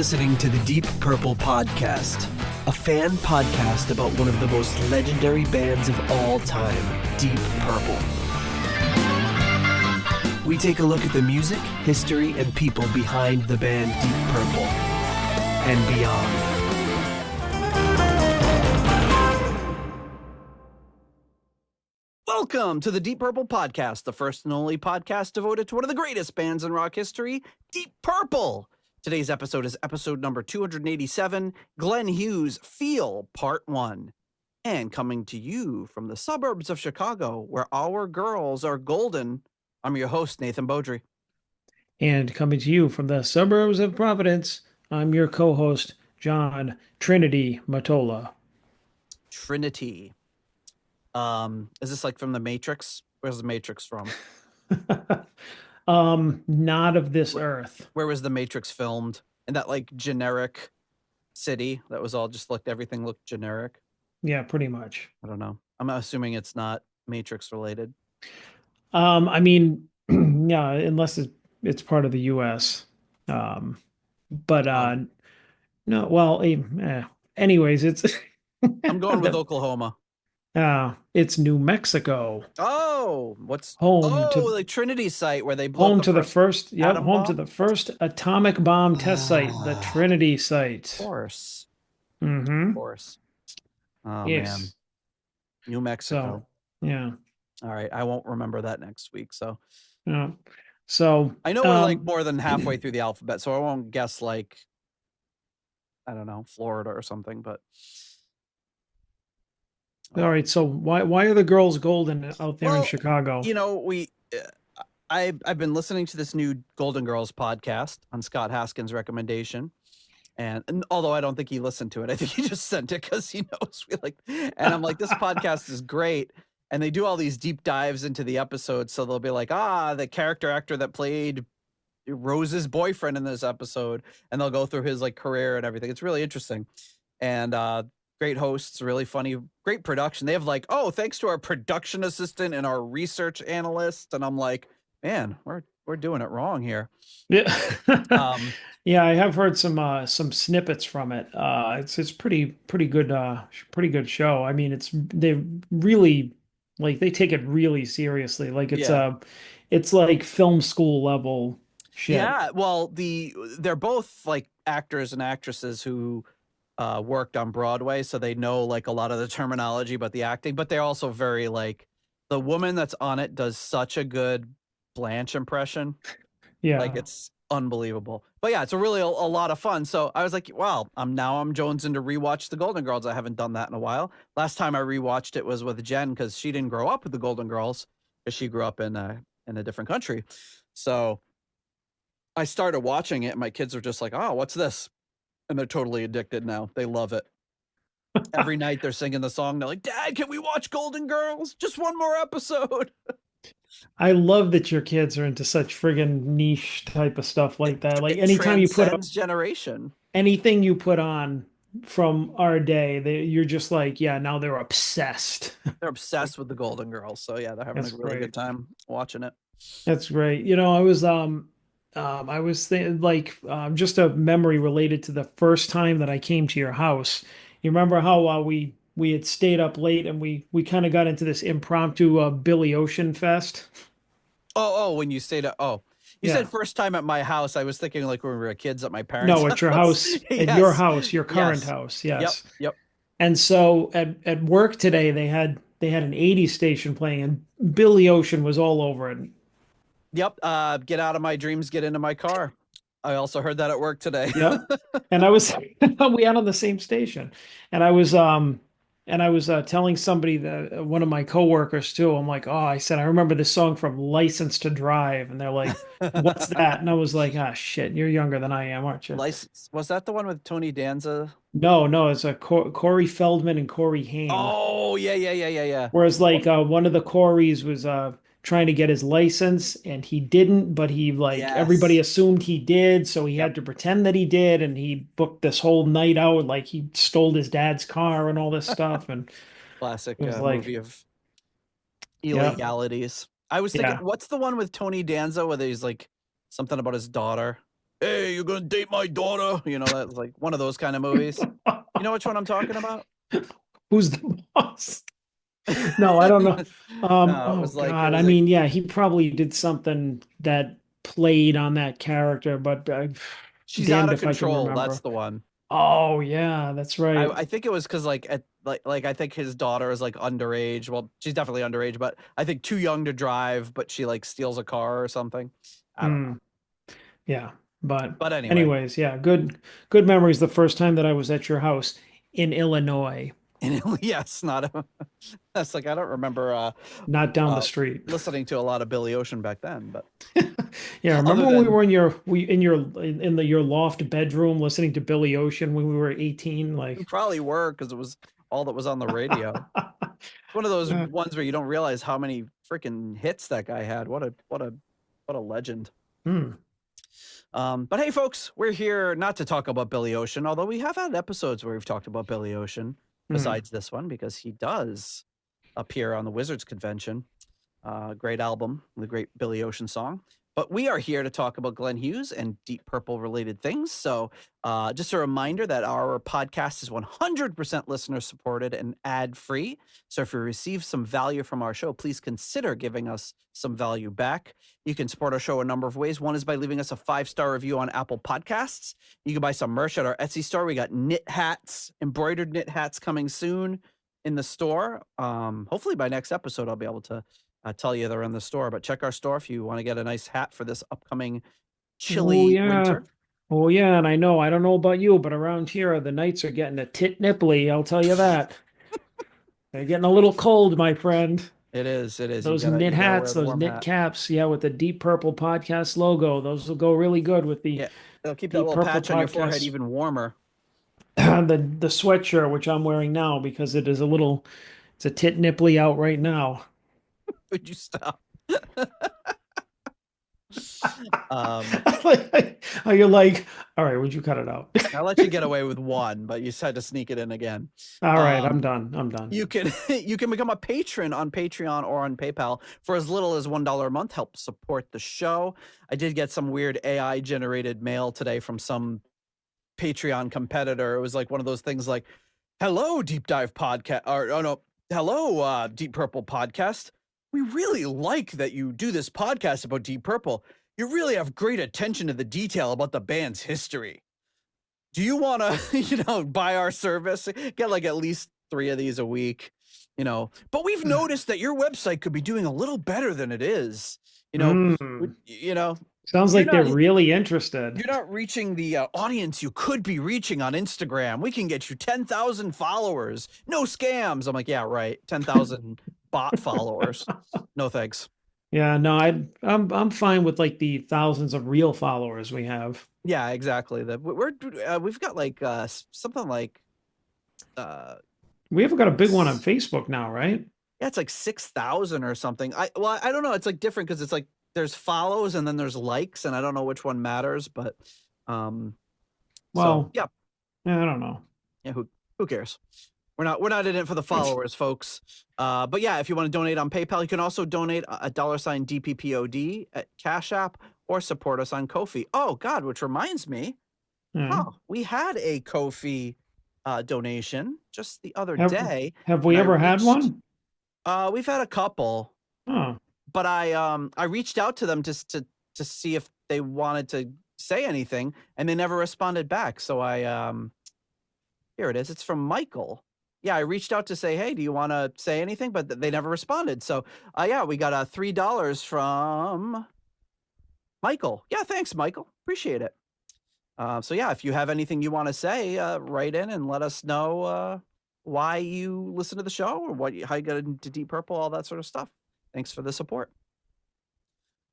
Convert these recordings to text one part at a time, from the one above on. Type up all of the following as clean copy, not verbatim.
listening to the Deep Purple Podcast, a fan podcast about one of the most legendary bands of all time, Deep Purple. We take a look at the music, history, and people behind the band Deep Purple and beyond. Welcome to the Deep Purple Podcast, the first and only podcast devoted to one of the greatest bands in rock history, Deep Purple. Today's episode is episode number 287, Glenn Hughes, Feel, Part 1. And coming to you from the suburbs of Chicago, where our girls are golden, I'm your host, Nathan Beaudry. And coming to you from the suburbs of Providence, I'm your co-host, John Trinity Matola. Trinity. Is this like from The Matrix? Where's The Matrix from? Not of this earth. Where was The Matrix filmed? In that like generic city that was all just everything looked generic? Yeah, pretty much. I don't know. I'm assuming it's not Matrix related. I mean, yeah, unless it's part of the US. No, well, anyways, it's I'm going with Oklahoma. It's New Mexico. Oh, what's home to the Trinity site where they blew home up to the first atom bomb? to the first atomic bomb test site, the Trinity site. Of course. Mm-hmm. Of course. Oh yes. Man. New Mexico. So, yeah. All right. I won't remember that next week. So yeah. So I know we're like more than halfway through the alphabet, so I won't guess like I don't know, Florida or something, but all right. So why are the girls golden out there in Chicago? You know, I've been listening to this new Golden Girls podcast on Scott Haskins' recommendation. And although I don't think he listened to it, I think he just sent it because he knows we like. And I'm like, this podcast is great. And they do all these deep dives into the episodes. So they'll be like, the character actor that played Rose's boyfriend in this episode. And they'll go through his like career and everything. It's really interesting. And great hosts, really funny, great production. They have like, thanks to our production assistant and our research analyst. And I'm like, man, we're doing it wrong here. Yeah. Yeah, I have heard some snippets from it. It's pretty good show. I mean, they really like they take it really seriously. Like it's like film school level shit. Yeah, well, they're both like actors and actresses who worked on Broadway, so they know like a lot of the terminology about the acting, but they're also very like the woman that's on it does such a good Blanche impression. Yeah. Like it's unbelievable. But yeah, it's a lot of fun. So I was like, wow, I'm jonesing to rewatch the Golden Girls. I haven't done that in a while. Last time I rewatched it was with Jen because she didn't grow up with the Golden Girls because she grew up in a different country. So I started watching it and my kids are just like, oh, what's this? And they're totally addicted now. They love it. Every night they're singing the song. They're like, Dad, can we watch Golden Girls? Just one more episode. I love that your kids are into such friggin' niche type of stuff like that. Like anytime you put up generation, anything you put on from our day, you're just like, yeah, now they're obsessed. They're obsessed with the Golden Girls. So yeah, they're having a really good time watching it. That's great. You know, I was thinking like just a memory related to the first time that I came to your house. You remember how we had stayed up late and we kind of got into this impromptu Billy Ocean fest. When you stayed up. You said first time at my house. I was thinking like when we were kids at my parents' No, at your house, yes. at your house, your current house. Yes. Yep. And so at work today, they had an 80s station playing and Billy Ocean was all over it. Yep. Get out of my dreams, get into my car. I also heard that at work today. Yep. And we had on the same station. And I was telling somebody that one of my coworkers too. I'm like, I remember this song from License to Drive, and they're like, "What's that?" And I was like, shit, you're younger than I am, aren't you?" License, was that the one with Tony Danza? No, it's a Corey Feldman and Corey Haim. Oh yeah. Whereas like one of the Coreys was trying to get his license and he didn't, but he everybody assumed he did, so he had to pretend that he did, and he booked this whole night out like he stole his dad's car and all this stuff. And classic movie of illegalities. I was thinking, what's the one with Tony Danza where there's like something about his daughter? hey, you're gonna date my daughter. You know, that's like one of those kind of movies. You know which one I'm talking about? Who's the boss? No, I don't know. No, it Oh was like it God. I was a mean, yeah, he probably did something that played on that character, but She's Out damned of if I can Control. That's remember. the one. Oh yeah, that's right. I think it was because like at like I think his daughter is like underage. Well, she's definitely underage, but I think too young to drive. But she like steals a car or something. I don't know. Hmm. Yeah. But But anyway, anyways, yeah, good memories the first time that I was at your house in Illinois, and yes, not a. That's like I don't remember not down the uh, street. listening to a lot of Billy Ocean back then, but Yeah, other remember when we than were in your loft bedroom listening to Billy Ocean when we were 18? we Like, probably were because it was all that was on the radio. It's one of those uh, ones where you don't realize how many freaking hits that guy had. What a legend. hmm, But hey, folks, we're here not to talk about Billy Ocean, although we have had episodes where we've talked about Billy Ocean hmm. besides this one because he does appear on the Wizards convention. Great album, the great Billy Ocean song. But we are here to talk about Glenn Hughes and Deep Purple related things. So, just a reminder that our podcast is 100% listener supported and ad free. So, if you receive some value from our show, please consider giving us some value back. You can support our show a number of ways. One is by leaving us a 5-star review on Apple Podcasts. You can buy some merch at our Etsy store. We got knit hats, embroidered knit hats coming soon in the store. Hopefully, by next episode, I'll be able to tell you they're in the store, but check our store if you want to get a nice hat for this upcoming Oh chilly yeah. winter. Oh yeah, and I don't know about you, but around here the nights are getting a tit nipply, I'll tell you that. They're getting a little cold, my friend. It is. It is. Those You knit gotta wear hats, the those warm knit hat. caps, yeah, with the Deep Purple Podcast logo, those will go really good with the Yeah, it'll keep that Deep little Purple patch on your forehead Podcast. even warmer. The sweatshirt which I'm wearing now because it's a tit nipply out right now. Would you stop? um, Are you like, all right, would you cut it out? I'll let you get away with one, but you had to sneak it in again. All right, I'm Um, done. I'm done. you can you can become a patron on Patreon or on PayPal for as little as $1 a month. Help support the show. I did get some weird AI generated mail today from some Patreon competitor. It was like one of those things like, hello, Deep Dive Podcast, or oh no, hello, Deep Purple Podcast. We really like that you do this podcast about Deep Purple. You really have great attention to the detail about the band's history. Do you want to, buy our service? Get like at least 3 of these a week. But we've noticed that your website could be doing a little better than it is. You know, Mm. you know, Sounds you're like they're not really interested. you're not reaching the audience you could be reaching on Instagram. We can get you 10,000 followers. No scams. I'm like, yeah, right. 10,000 bot followers. No thanks. Yeah, no, I'm fine with like the thousands of real followers we have. Yeah, exactly. We've got like something like uh We have got a big one on s- Facebook now, right? yeah, it's like 6,000 or something. I don't know. It's like different because it's like there's follows and then there's likes, and I don't know which one matters, but um so Well, yeah, yeah, I don't know. yeah, who cares? We're not in it for the followers, folks. But yeah, if you want to donate on PayPal, you can also donate a $ DPPOD at Cash App or support us on Ko-fi. Oh God, which reminds me, Yeah. we had a Ko-fi donation just the other Have day, have and we I ever had reached. one? We've had a couple, Oh, but I reached out to them just to see if they wanted to say anything, and they never responded back. So here it is. It's from Michael. Yeah, I reached out to say, hey, do you want to say anything? But they never responded. So, yeah, we got $3 from Michael. Yeah, thanks, Michael. Appreciate it. So, yeah, if you have anything you want to say, write in and let us know why you listen to the show or how you got into Deep Purple, all that sort of stuff. Thanks for the support.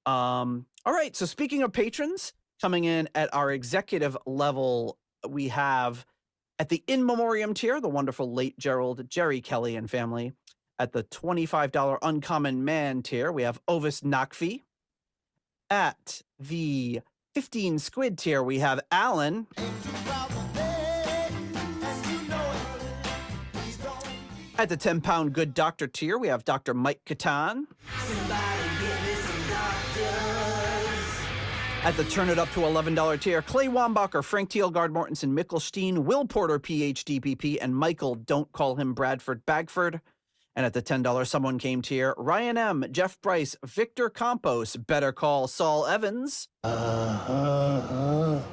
All right. So, speaking of patrons coming in at our executive level, we have at the in memoriam tier, the wonderful late Jerry Kelly and family. At the $25 uncommon man tier, we have Ovis Nakfi. At the 15 squid tier, we have Alan. At the 10-pound good doctor tier, we have Dr. Mike Catan. At the turn it up to $11 tier, Clay Wambacher, Frank Thielgard Mortensen, Mikkel Steen, Will Porter, PhDPP, and Michael, don't call him Bradford Bagford. And at the $10 someone came tier, Ryan M., Jeff Bryce, Victor Campos, Better Call Saul Evans. And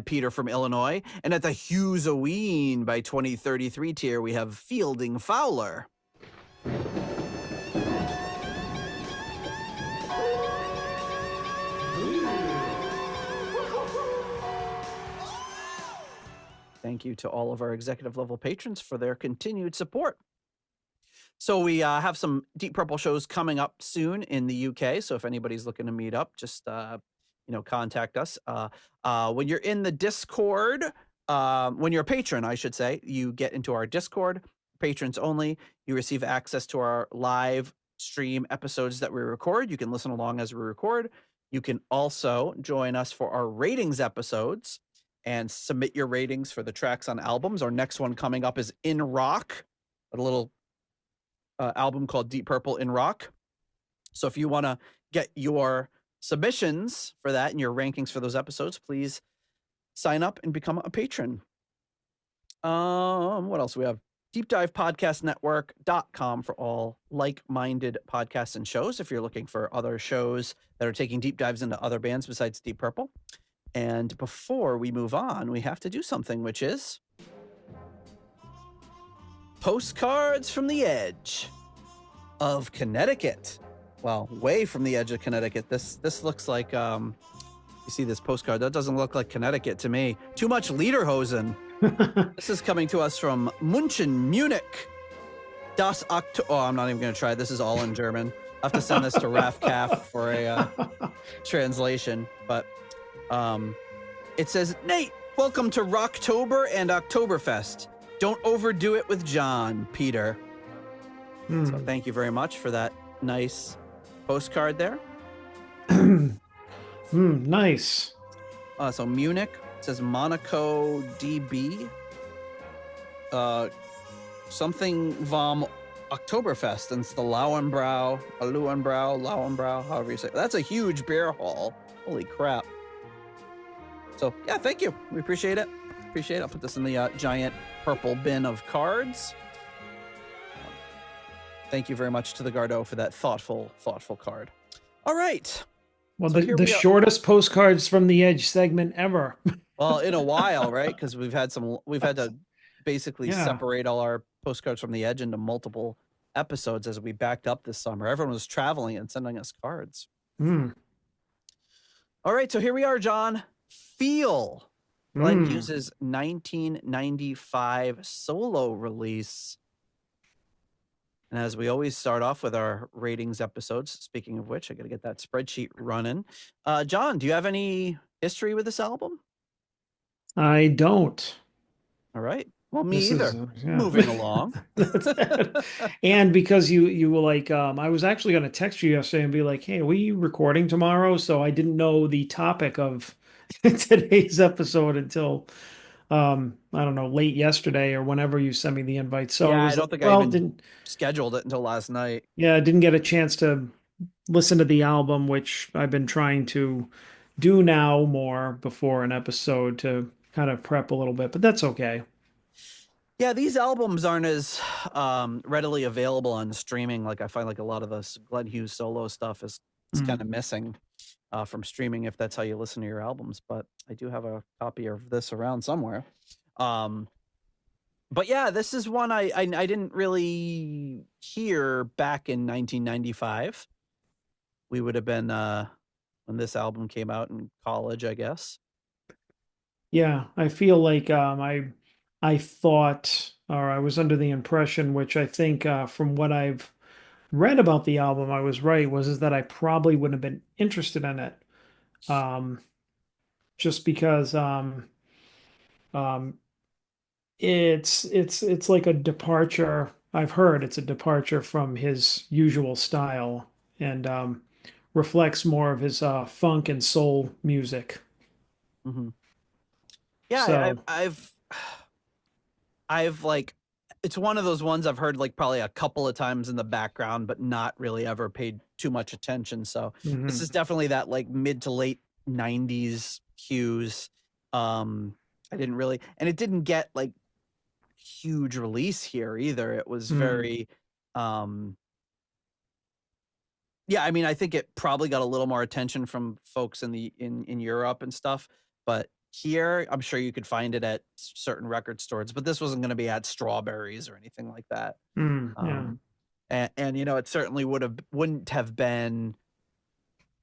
Peter from Illinois. And at the Hughes by 2033 tier, we have Fielding Fowler. Thank you to all of our executive level patrons for their continued support. So we have some Deep Purple shows coming up soon in the UK. So if anybody's looking to meet up, just contact us. When you're in the Discord, when you're a patron, I should say, you get into our Discord. Patrons only. You receive access to our live stream episodes that we record. You can listen along as we record. You can also join us for our ratings episodes and submit your ratings for the tracks on albums. Our next one coming up is In Rock, a little album called Deep Purple in Rock. So if you want to get your submissions for that and your rankings for those episodes, please sign up and become a patron. What else do we have? deepdivepodcastnetwork.com for all like-minded podcasts and shows if you're looking for other shows that are taking deep dives into other bands besides Deep Purple. And before we move on, we have to do something, which is Postcards from the Edge of Connecticut. Well, way from the edge of Connecticut. This looks like, you see this postcard, that doesn't look like Connecticut to me. Too much Lederhosen. This is coming to us from München, Munich. I'm not even going to try. This is all in German. I have to send this to Raf Kaff for a translation. But it says, Nate, welcome to Rocktober and Oktoberfest. Don't overdo it with John, Peter. So thank you very much for that nice postcard there. Nice. So Munich, it says Monaco DB. Something vom Oktoberfest, and it's the Lauenbrau, however you say it. That's a huge beer hall. Holy crap. So yeah, thank you. We appreciate it. I'll put this in the giant purple bin of cards. Thank you very much to the Gardeau for that thoughtful card. All right. Well, so the shortest postcards from the Edge segment ever. Well, in a while, right? Because we've had to basically separate all our postcards from the Edge into multiple episodes as we backed up this summer. Everyone was traveling and sending us cards. All right, so here we are, John. Feel. Glenn Hughes' 1995 solo release. And as we always start off with our ratings episodes, speaking of which, I got to get that spreadsheet running. John, do you have any history with this album? I don't. All right. Well, me either. Moving along. And because you were like, I was actually going to text you yesterday and be like, hey, are we recording tomorrow? So I didn't know the topic of today's episode until I don't know, late yesterday or whenever you sent me the invite. So yeah, I don't think I even scheduled it until last night. Yeah, I didn't get a chance to listen to the album, which I've been trying to do now more before an episode to kind of prep a little bit, but that's okay. Yeah, these albums aren't as readily available on streaming. Like I find like a lot of the Glenn Hughes solo stuff is kind of missing from streaming if that's how you listen to your albums. But I do have a copy of this around somewhere. But yeah, this is one I didn't really hear back in 1995. We would have been when this album came out in college, I guess. Yeah, I feel like I thought, or I was under the impression, which I think from what I've read about the album, I was right, is that I probably wouldn't have been interested in it. Just because it's like a departure. I've heard it's a departure from his usual style and reflects more of his funk and soul music. Yeah, so, I've it's one of those ones I've heard like probably a couple of times in the background, but not really ever paid too much attention. So this Hmm. is definitely that like mid to late 90s Hughes. I didn't really, and it didn't get like huge release here either. It was Mm. very, um, yeah, I mean, I think it probably got a little more attention from folks in Europe and stuff, but here, I'm sure you could find it at certain record stores, but this wasn't gonna be at Strawberries or anything like that. Mm. Yeah. Um, and, you know, it certainly wouldn't have been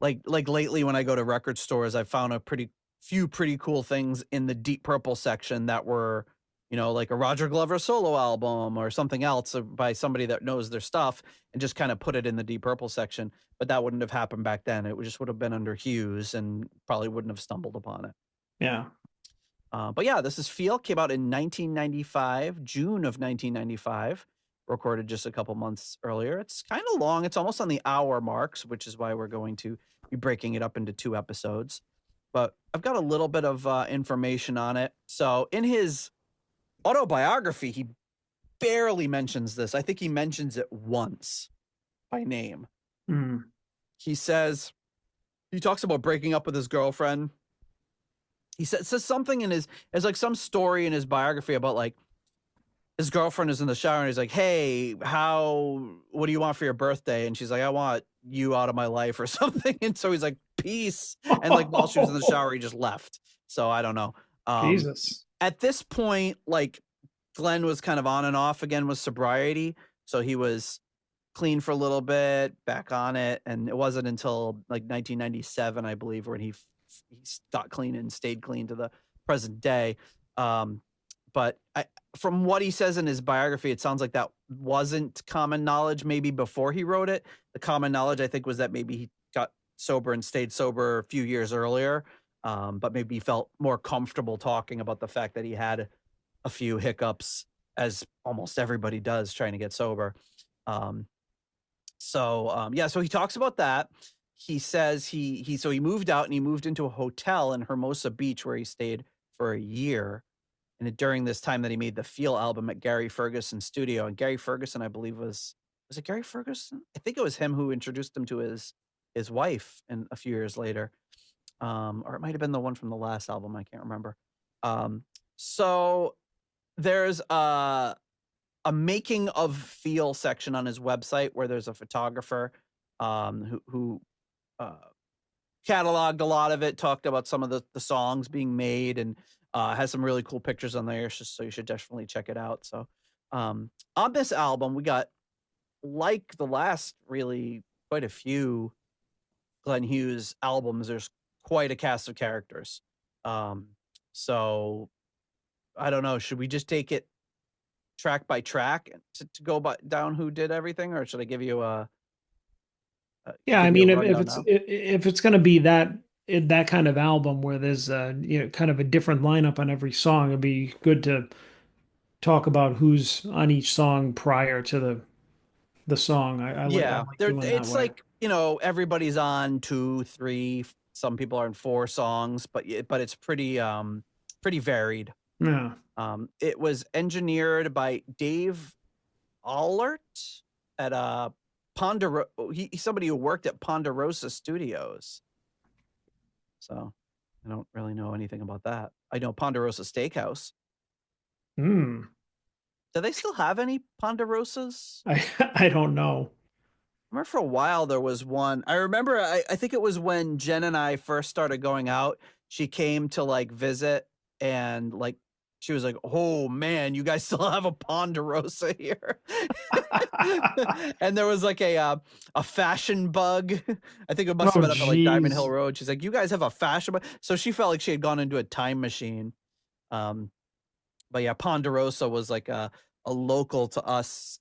like lately when I go to record stores, I found a pretty cool things in the Deep Purple section that were, you know, like a Roger Glover solo album or something else by somebody that knows their stuff and just kind of put it in the Deep Purple section. But that wouldn't have happened back then. It just would have been under Hughes and probably wouldn't have stumbled upon it. Yeah. But yeah, this is Feel, came out in 1995, June of 1995, recorded just a couple months earlier. It's kind of long. It's almost on the hour marks, which is why we're going to be breaking it up into 2 episodes. But I've got a little bit of information on it. So in his autobiography, he barely mentions this. I think he mentions it once by name. Mm. He says, he talks about breaking up with his girlfriend. He says something in his, there's like some story in his biography about like his girlfriend is in the shower and he's like, "Hey, what do you want for your birthday?" And she's like, "I want you out of my life," or something. And so he's like, "Peace." And like while she was in the shower, he just left. So I don't know. Um, Jesus. at this point, like Glenn was kind of on and off again with sobriety. So he was clean for a little bit, back on it. And it wasn't until like 1997, I believe, when he got clean and stayed clean to the present day. Um, but from what he says in his biography, it sounds like that wasn't common knowledge maybe before he wrote it. The common knowledge, I think, was that maybe he got sober and stayed sober a few years earlier, but maybe he felt more comfortable talking about the fact that he had a few hiccups, as almost everybody does trying to get sober. Um, yeah, so he talks about that. He says he moved out and he moved into a hotel in Hermosa Beach where he stayed for a year. And during this time that he made the Feel album at Gary Ferguson's studio, and Gary Ferguson, I believe, was it Gary Ferguson? I think it was him who introduced him to his wife, and a few years later, or it might have been the one from the last album. I can't remember. So there's a making of Feel section on his website where there's a photographer who uh, cataloged a lot of it, talked about some of the songs being made, and has some really cool pictures on there. So you should definitely check it out. So on this album, we got, like the last really quite a few Glenn Hughes albums, there's quite a cast of characters. Um, so I don't know. Should we just take it track by track to go down who did everything, or should I Yeah, I give you a mean, rundown now? if it's going to be that kind of album where there's kind of a different lineup on every song, it'd be good to talk about who's on each song prior to the song. I Yeah, like there. doing that It's way. like, you know, everybody's on two, three. Some people are in four songs, but it's pretty varied. Yeah. It was engineered by Dave Allert at Ponderosa. He's somebody who worked at Ponderosa Studios. So I don't really know anything about that. I know Ponderosa Steakhouse. Hmm. Do they still have any Ponderosas? I I don't know. I remember for a while there was one. I remember I think it was when Jen and I first started going out, she came to like visit, and like she was like, "Oh man, you guys still have a Ponderosa here." And there was like a fashion bug. I think it must have Oh, been up at like Diamond Hill geez. Road. She's like, "You guys have a fashion bug." So she felt like she had gone into a time machine. Um, but yeah, Ponderosa was like a local to us.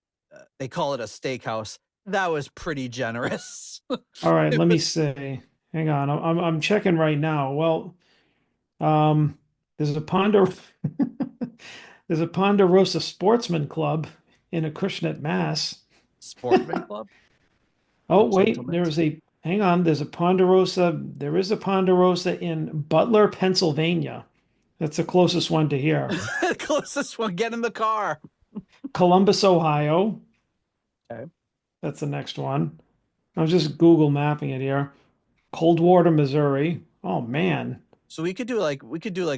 They call it a steakhouse. That was pretty generous. All right, It let me was see. Hang on. I'm checking right now. Well, um, there's a Ponder there's a Ponderosa Sportsman Club in Acushnet, Mass. Sportman Club Oh, or wait, Gentleman's Club. hang on, there is a Ponderosa in Butler, Pennsylvania. That's the closest one to here. Closest one. Get in the car. Columbus, Ohio. Okay. That's the next one. I was just Google mapping it here. Coldwater, Missouri. Oh man. So we could do like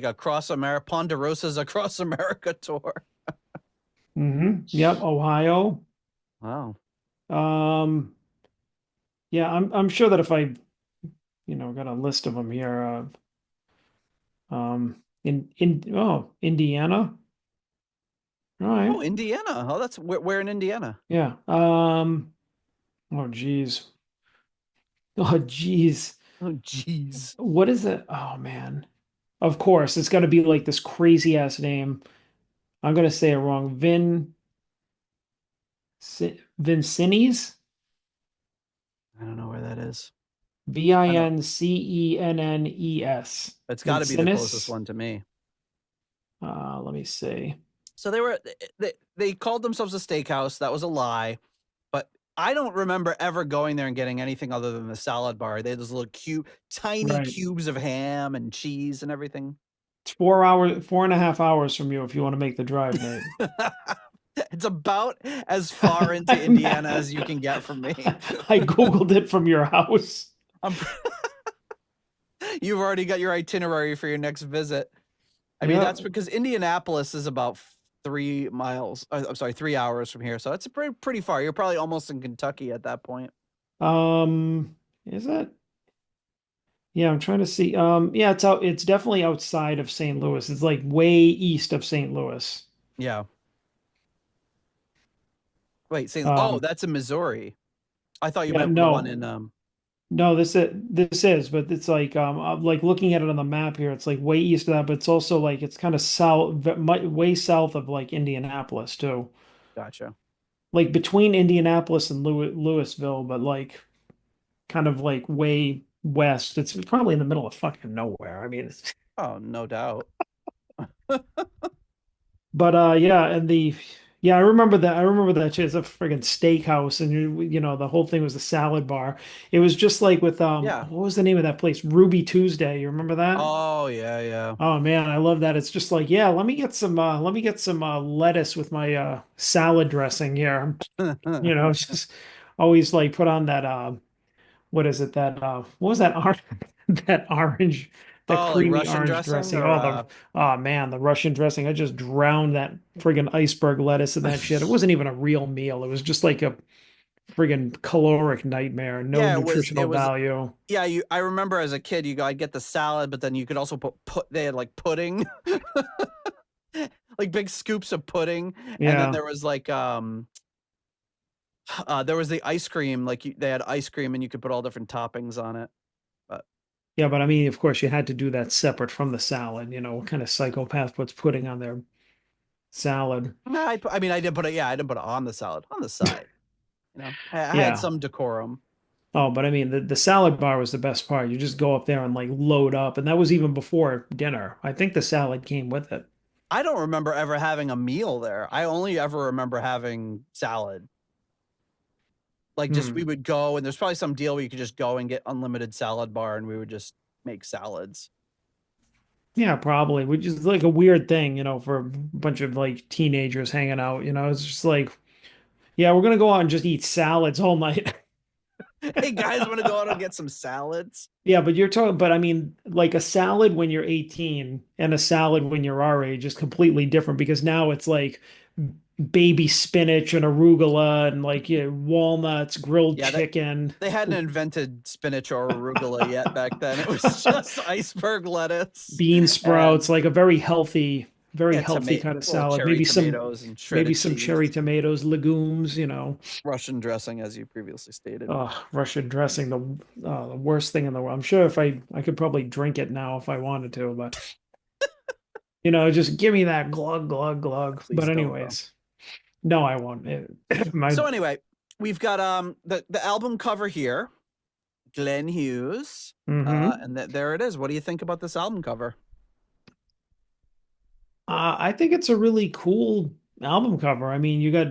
a cross America Ponderosa's across America tour. Yep, Ohio. Wow. Um, yeah, I'm sure that if I, got a list of them here. Indiana. All Oh, right. Indiana. Oh, that's where in Indiana? Yeah. Oh geez. Oh geez. Oh, jeez. What is it? Oh man. Of course, it's got to be like this crazy ass name. I'm gonna say it wrong. Vincines? I don't know where that is. I know Vincennes. it's got to be the closest Vincennes. one to me. Let me see. So they called themselves a steakhouse. That was a lie, but I don't remember ever going there and getting anything other than the salad bar. They had those little tiny Right. cubes of ham and cheese and everything. It's 4 hours, 4.5 hours from you if you want to make the drive, Nate. It's about as far into I Indiana as you mapped. can get from me. I Googled it from your house. I'm, you've already got your itinerary for your next visit. I mean, Yeah. that's because Indianapolis is about 3 miles. I'm sorry, 3 hours from here, so it's pretty far. You're probably almost in Kentucky at that point. Is it? Yeah, I'm trying to see. Yeah, it's definitely outside of St. Louis. It's like way east of St. Louis. Yeah. Wait, St. Oh, Um, that's in Missouri. I thought you yeah, meant the one no. in No, this is, but it's like I'm like looking at it on the map here, it's like way east of that, but it's also like it's kind of south, way south of like Indianapolis too. Gotcha. Like between Indianapolis and Louisville, but like kind of like way west. It's probably in the middle of fucking nowhere. I mean, Oh, no doubt. but yeah, yeah, I remember that. I remember that shit. It's a friggin' steakhouse, and the whole thing was the salad bar. It was just like with Yeah. what was the name of that place? Ruby Tuesday. You remember that? Oh, yeah, yeah. Oh man, I love that. It's just like, yeah, let me get some lettuce with my salad dressing here. It's just always like put on that what is it that what was that orange that orange that Oh, like creamy Russian orange dressing dressing. or Oh man, the Russian dressing. I just drowned that friggin' iceberg lettuce in that shit. It wasn't even a real meal. It was just like a friggin' caloric nightmare, no Yeah, it nutritional was value. yeah, I remember as a kid I'd get the salad, but then you could also put they had like pudding. Like big scoops of pudding, and then Yeah. there was like there was the ice cream, like they had ice cream and you could put all different toppings on it. But Yeah, but I mean, of course, you had to do that separate from the salad. What kind of psychopath puts pudding on their salad? no, I mean, I did put it. Yeah, I didn't put it on the salad, on the side. I had Yeah. some decorum. Oh, but I mean, the salad bar was the best part. You just go up there and like load up, and that was even before dinner. I think the salad came with it. I don't remember ever having a meal there. I only ever remember having salad. Like, just we Hmm. would go, and there's probably some deal where you could just go and get unlimited salad bar, and we would just make salads. Yeah, probably, which is like a weird thing, for a bunch of like teenagers hanging out. It's just like, yeah, we're gonna go out and just eat salads all night. Hey guys, want to go out and get some salads? Yeah, but I mean, like a salad when you're 18 and a salad when you're our age is completely different because now it's like baby spinach and arugula and like walnuts, grilled Yeah, that chicken, they hadn't invented spinach or arugula yet back then. It was just iceberg lettuce bean sprouts, and like a very yeah, healthy kind of little salad. cherry Maybe some tomatoes and maybe shredded some cherry cheese, tomatoes, legumes, Russian dressing, as you previously stated. Oh, Russian dressing, the worst thing in the world. I'm sure if I could probably drink it now if I wanted to, but just give me that glug glug glug. But Please don't though. anyways, no, I won't. My So anyway, we've got the album cover here, Glenn Hughes, hmm and there it is. What do you think about this album cover? I think it's a really cool album cover. I mean, you got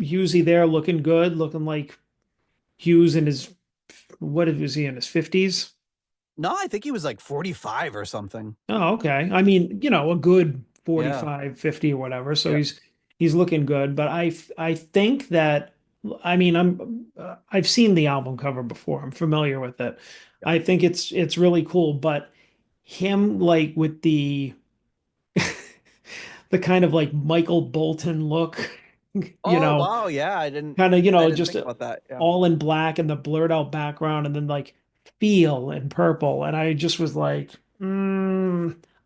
Hughesy there looking good, looking like Hughes in his what was he in his 50s? No, I think he was like 45 or something. Oh, okay. I mean, a good Yeah, 45, 50 or whatever. So yeah. he's looking good, but I think that I mean, I've seen the album cover before. I'm familiar with it. Yeah. I think it's really cool, but him like with the kind of like Michael Bolton look, you Oh know, wow, yeah, kind of, I didn't just think about that. Yeah. all in black and the blurred out background and then like feel in purple. And I just was like,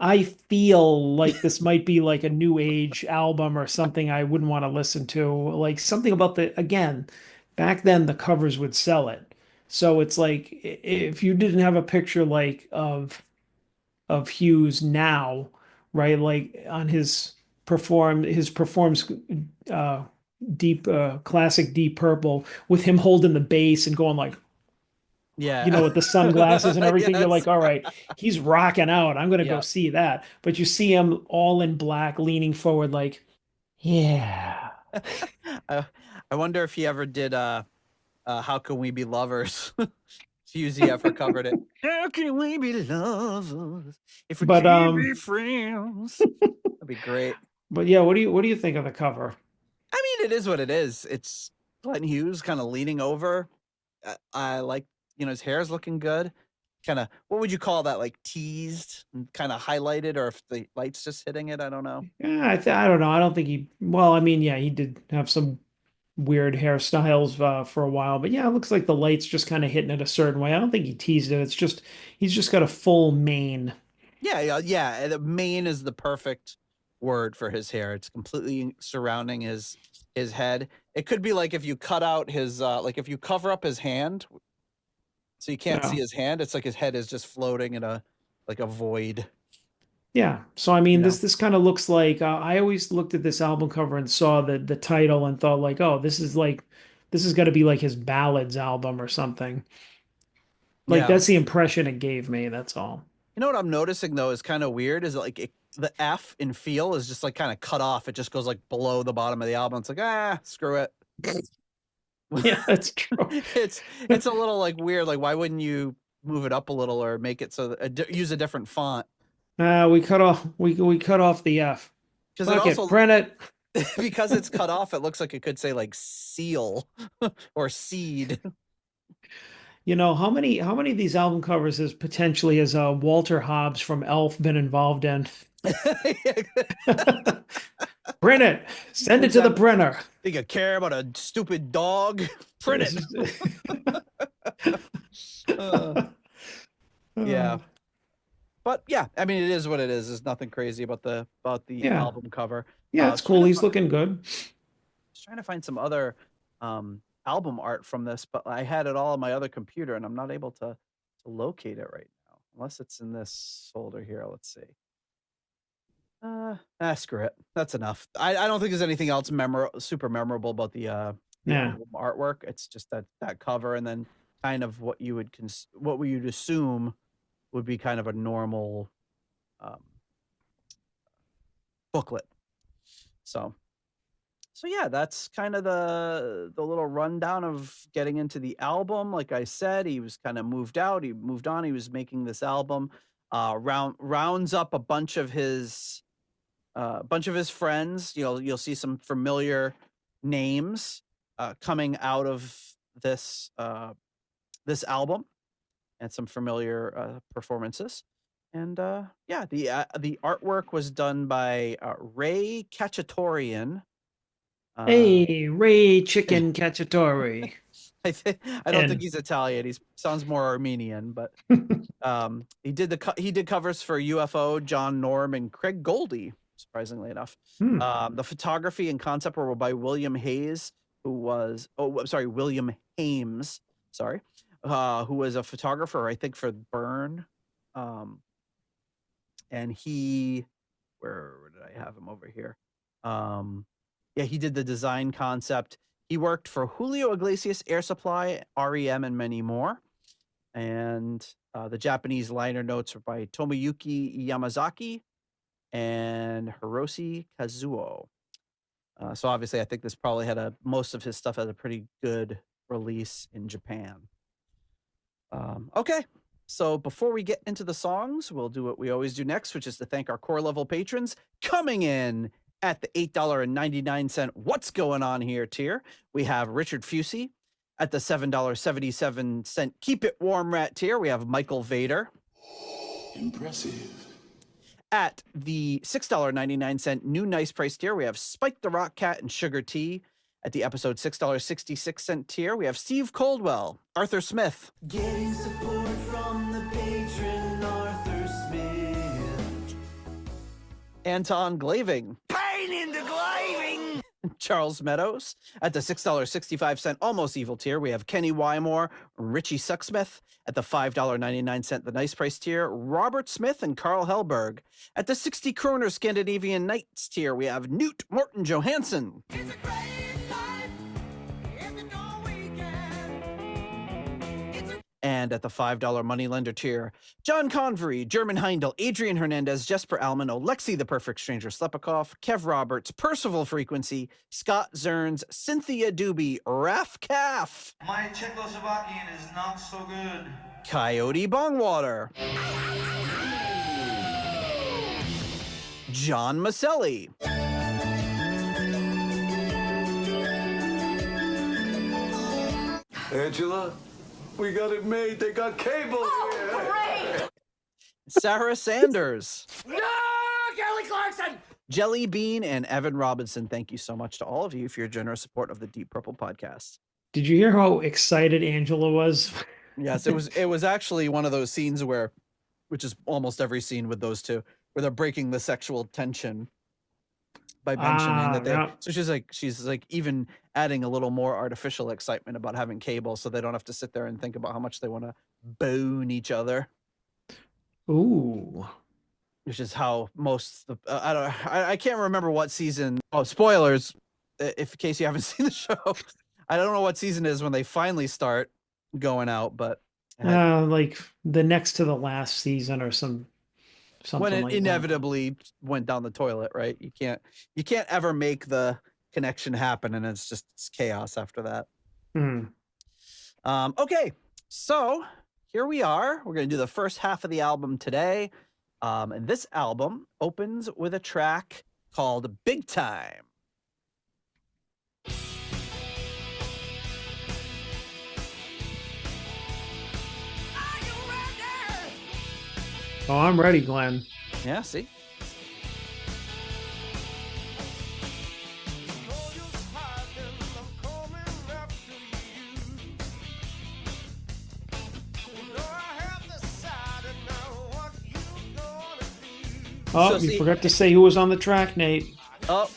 I feel like this might be like a new age album or something I wouldn't want to listen to. Like something about again, back then the covers would sell it. So it's like if you didn't have a picture like of Hughes now, right? Like on his performs uh deep classic Deep Purple with him holding the bass and going like, Yeah. with the sunglasses and everything. You're Yes. like, all right, he's rocking out. I'm gonna go Yeah. see that. But you see him all in black, leaning forward, like, yeah. I, I wonder if he ever did How Can We Be Lovers? Fusey ever covered it. How can we be lovers if we But can't be friends? That'd be great. but yeah, what do you think of the cover? I mean, it is what it is. It's Glenn Hughes kind of leaning over. I like, his hair is looking good. Kind of, what would you call that? Like teased and kind of highlighted, or if the light's just hitting it, I don't know. Yeah, I don't know. I don't think he. Well, I mean, yeah, he did have some weird hairstyles for a while, but yeah, it looks like the light's just kind of hitting it a certain way. I don't think he teased it. It's just he's just got a full mane. Yeah, yeah, yeah. The mane is the perfect word for his hair. It's completely surrounding his head. It could be like if you cut out his like if you cover up his hand so you can't see Yeah. his hand, it's like his head is just floating in a like a void, Yeah. So I you mean, know. this kind of looks like I always looked at this album cover and saw the title and thought like, oh, this is got to be like his ballads album or something. Like Yeah. that's the impression it gave me. That's all. You know what I'm noticing though is kind of weird is like the F in feel is just like kind of cut off. It just goes like below the bottom of the album. It's like, screw it. Yeah, that's true. It's a little like weird. Like, why wouldn't you move it up a little or make it so that, use a different font? We cut off the F. Because it Fuck it, also print it. because it's cut off, it looks like it could say like seal or seed. How many of these album covers has Walter Hobbs from Elf been involved in? Print it. Send it Who's to the that? printer. Think I care about a stupid dog? Print it. Uh, yeah, but yeah, I mean, it is what it is. There's nothing crazy about the yeah. album cover. Yeah, I it's was trying cool. to He's looking good. find some other album art from this, but I had it all on my other computer, and I'm not able to locate it right now, unless it's in this folder here. Let's see. Screw it. That's enough. I don't think there's anything else super memorable about the Yeah. album artwork. It's just that cover, and then kind of what you would what you'd assume would be kind of a normal um, booklet. So yeah, that's kind of the little rundown of getting into the album. Like I said, he was kind of moved out. He moved on. He was making this album. Rounds up a bunch of his friends. You'll see some familiar names coming out of this this album, and some familiar performances. And yeah, the artwork was done by Ray Kachatourian. Hey, Ray Chicken Cacciatore. I don't think And he's Italian. He sounds more Armenian, but he did covers for UFO, John Norm, and Craig Goldie. Surprisingly enough, hmm. the photography and concept were by William Hayes, I'm sorry, William Hames, sorry, who was a photographer, I think, for Burn, and where did I have him over here? Yeah, he did the design concept. He worked for Julio Iglesias, Air Supply, REM, and many more. And the Japanese liner notes were by Tomoyuki Yamazaki and Hiroshi Kazuo. So obviously, I think this probably had most of his stuff had a pretty good release in Japan. Okay, so before we get into the songs, we'll do what we always do next, which is to thank our core level patrons coming in At the $8.99 What's Going On Here tier, we have Richard Fusey. At the $7.77 Keep It Warm Rat tier, we have Michael Vader. Impressive. At the $6.99 New Nice Price tier, we have Spike the Rock Cat and Sugar Tea. At the episode $6.66 tier, we have Steve Coldwell, Arthur Smith. Getting support from the patron Arthur Smith. Anton Glaving. Pain in the glaving! Charles Meadows. At the $6.65 Almost Evil tier, we have Kenny Wymore, Richie Sucksmith. At the $5.99 The Nice Price tier, Robert Smith and Carl Hellberg. At the 60 kroner Scandinavian Nights tier, we have Newt Morton Johansson. And at the $5 Moneylender tier, John Convery, German Heindel, Adrian Hernandez, Jesper Alman, Alexei the Perfect Stranger Slepikoff, Kev Roberts, Percival Frequency, Scott Zerns, Cynthia Doobie, Raf Calf. My Czechoslovakian is not so good. Coyote Bongwater. John Maselli. Angela, we got it made. They got cable here. Great! Sarah Sanders. No, Kelly Clarkson! Jelly Bean and Evan Robinson. Thank you so much to all of you for your generous support of the Deep Purple podcast. Did you hear how excited Angela was? Yes, it was actually one of those scenes where, which is almost every scene with those two, where they're breaking the sexual tension by mentioning that they. Yeah. So she's like even adding a little more artificial excitement about having cable, so they don't have to sit there and think about how much they want to bone each other. Ooh. Which is how most I can't remember what season. Oh, spoilers! If in case you haven't seen the show, I don't know what season it is when they finally start going out, but Like the next to the last season or something when it like inevitably went down the toilet, right? You can't ever make the connection happen, and it's chaos after that. that. Okay, so here we are. We're going to do the first half of the album today. And this album opens with a track called Big Time. Oh, I'm ready, Glenn. Yeah, see? Oh, So you see- forgot to say who was on the track, Nate. Oh.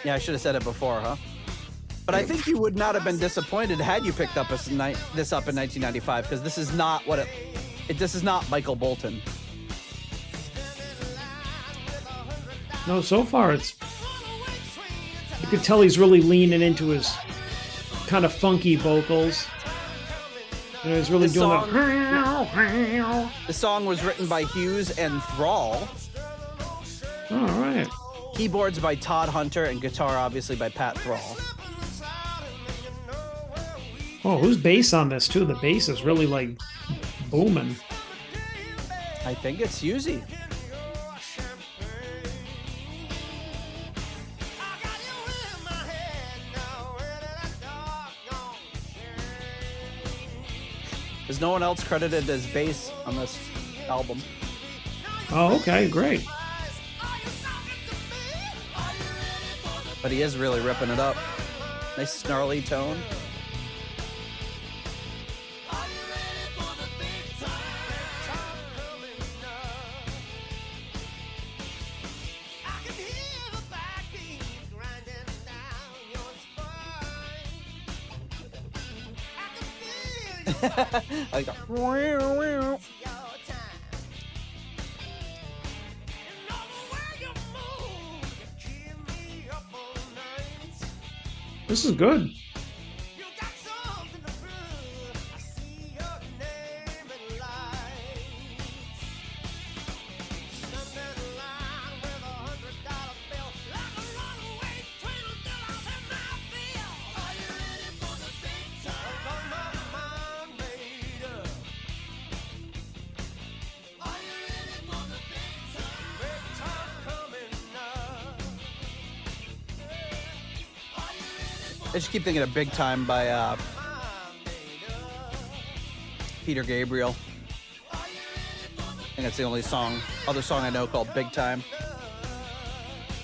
Yeah, I should have said it before, huh? But I think you would not have been disappointed had you picked up this up in 1995, because this is not this is not Michael Bolton. No, so far you could tell he's really leaning into his kind of funky vocals. You know, he's really doing that. The song was written by Hughes and Thrall. All right. Keyboards by Todd Hunter and guitar obviously by Pat Thrall. Oh, who's bass on this too? The bass is really like booming. I think it's Hughesy. There's no one else credited as bass on this album. Oh, okay, great. But he is really ripping it up. Nice snarly tone. I got. This is good. I just keep thinking of Big Time by Peter Gabriel. I think that's the only other song I know called Big Time.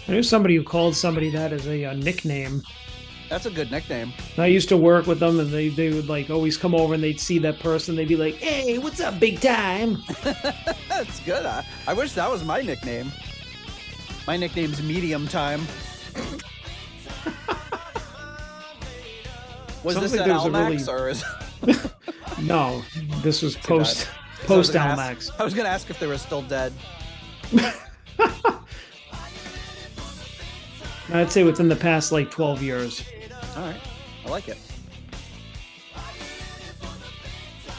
I knew somebody who called somebody that as a nickname. That's a good nickname. I used to work with them, and they would like always come over and they'd see that person. They'd be like, "Hey, what's up, Big Time?" That's good. I wish that was my nickname. My nickname's Medium Time. Was Sounds this like at there was a Almax really- or is? No, this was post I was gonna Almax. I was gonna ask if they were still dead. I'd say within the past like 12 years. All right, I like it.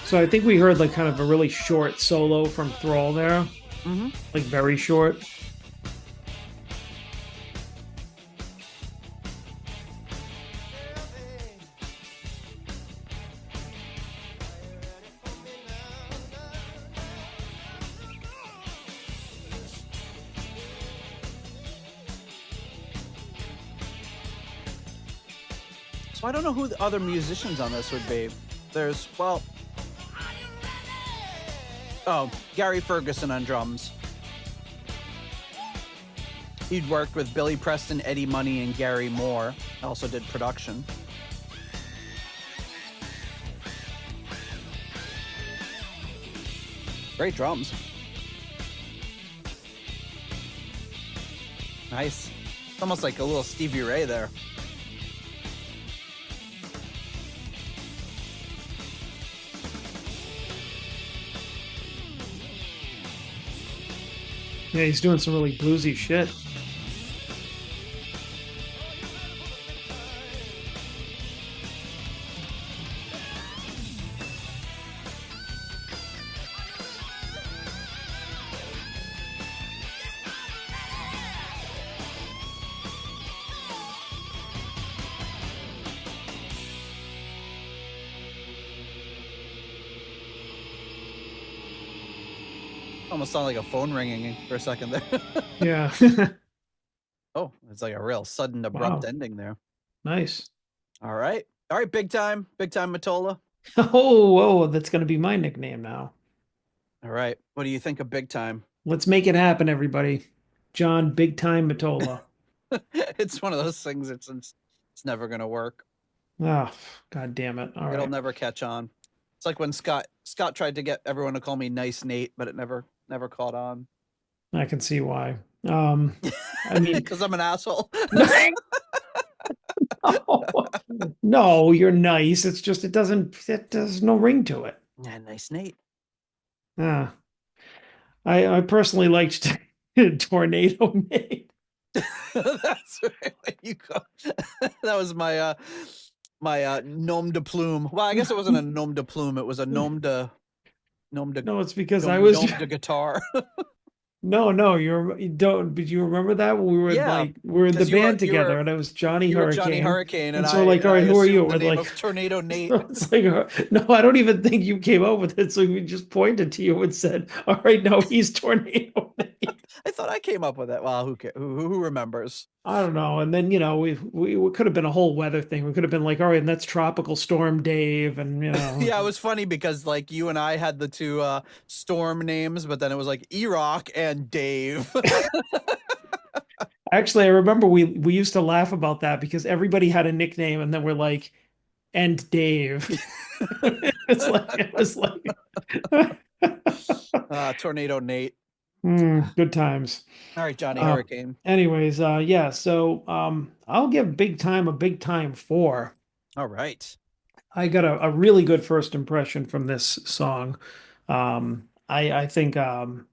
So I think we heard like kind of a really short solo from Thrall there. Mm-hmm. Like very short. So I don't know who the other musicians on this would be. There's, well, oh, Gary Ferguson on drums. He'd worked with Billy Preston, Eddie Money, and Gary Moore. Also did production. Great drums. Nice. It's almost like a little Stevie Ray there. Yeah, he's doing some really bluesy shit. Almost sounded like a phone ringing for a second there. Yeah. Oh, it's like a real sudden abrupt Wow. ending there. Nice. All right. All right, Big Time Matola. Oh, whoa, that's going to be my nickname now. All right. What do you think of Big Time? Let's make it happen, everybody. John Big Time Matola. It's one of those things it's never going to work. Oh, God damn it. All It'll right. never catch on. It's like when Scott tried to get everyone to call me Nice Nate, but it never caught on. I can see why. I mean, because I'm an asshole. no, you're nice. It's just there's no ring to it. Yeah, Nice Nate. Ah. I personally liked Tornado Nate. That's right. You go. That was my nom de plume. Well, I guess it wasn't a nom de plume. It was a nom de. No, it's because nom, I was nom de guitar. No, you don't. But you remember that when we were like we were in the 'cause you were- band you together, were- and I was Johnny You were Hurricane. Johnny Hurricane, And and so we're like, all right, I who are you? assumed the We're name like, of Tornado Nate. it's like, no, I don't even think you came up with it. So we just pointed to you and said, all right, no, he's Tornado Nate. I thought I came up with it. Well, who cares? Who remembers? I don't know. And then, we could have been a whole weather thing. We could have been like, all right, and that's Tropical Storm Dave. And, Yeah, it was funny because like you and I had the two storm names, but then it was like E-Rock and Dave. Actually, I remember we used to laugh about that because everybody had a nickname and then we're like, and Dave. It was like Tornado Nate. good times. All right, Johnny Hurricane. Anyways, yeah, so I'll give Big Time a Big Time 4. All right. I got a really good first impression from this song. I think well,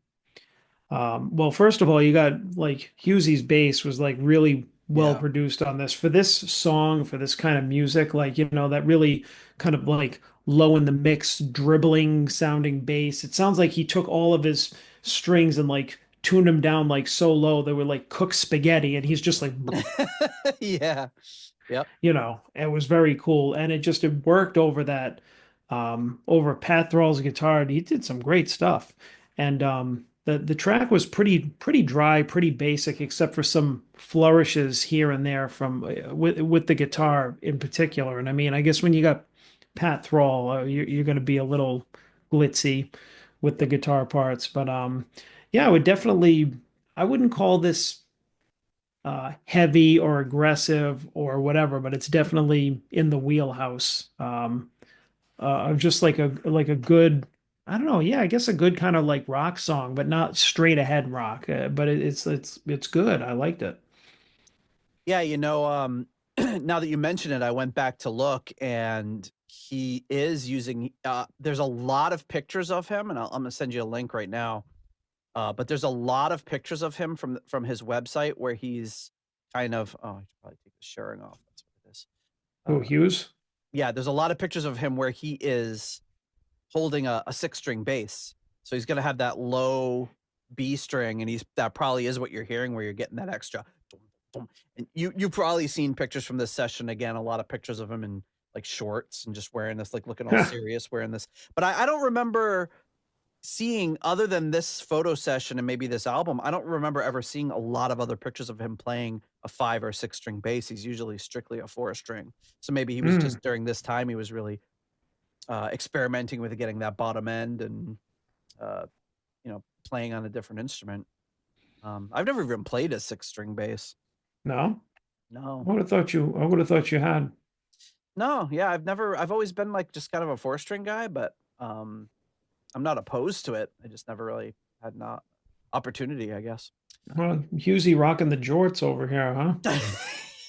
first of all, you got like Hughes' bass was like really well Yeah. produced on this. For this song, for this kind of music, like, that really kind of like low in the mix, dribbling sounding bass. It sounds like he took all of his strings and like tuned them down like so low they were like cooked spaghetti, and he's just like, Yeah. Yep. it was very cool. And it worked over that, over Pat Thrall's guitar. And he did some great stuff. And the track was pretty dry, pretty basic, except for some flourishes here and there from with the guitar in particular. And I mean, I guess when you got Pat Thrall, you're going to be a little glitzy with the guitar parts. But yeah, I wouldn't call this heavy or aggressive or whatever, but it's definitely in the wheelhouse. Of just like a good, I don't know, yeah, I guess a good kind of like rock song, but not straight ahead rock. But it's good. I liked it. Yeah, now that you mention it, I went back to look, and he is using. There's a lot of pictures of him, and I'm gonna send you a link right now. But there's a lot of pictures of him from his website where he's kind of. Oh, I should probably take the sharing off. That's what it is. Oh, Hughes. Yeah, there's a lot of pictures of him where he is holding a 6-string bass. So he's gonna have that low B string, and that probably is what you're hearing, where you're getting that extra. And you've probably seen pictures from this session again. A lot of pictures of him in like shorts and just wearing this, like looking all serious, wearing this. But I don't remember seeing, other than this photo session and maybe this album, I don't remember ever seeing a lot of other pictures of him playing a 5 or 6-string bass. He's usually strictly a 4-string. So maybe he was just during this time, he was really experimenting with getting that bottom end and, playing on a different instrument. I've never even played a 6-string bass. No, No. I would have thought you had. No, yeah, I've always been like just kind of a 4-string guy, but I'm not opposed to it. I just never really had not opportunity, I guess. Well, Hughesy rocking the jorts over here, huh?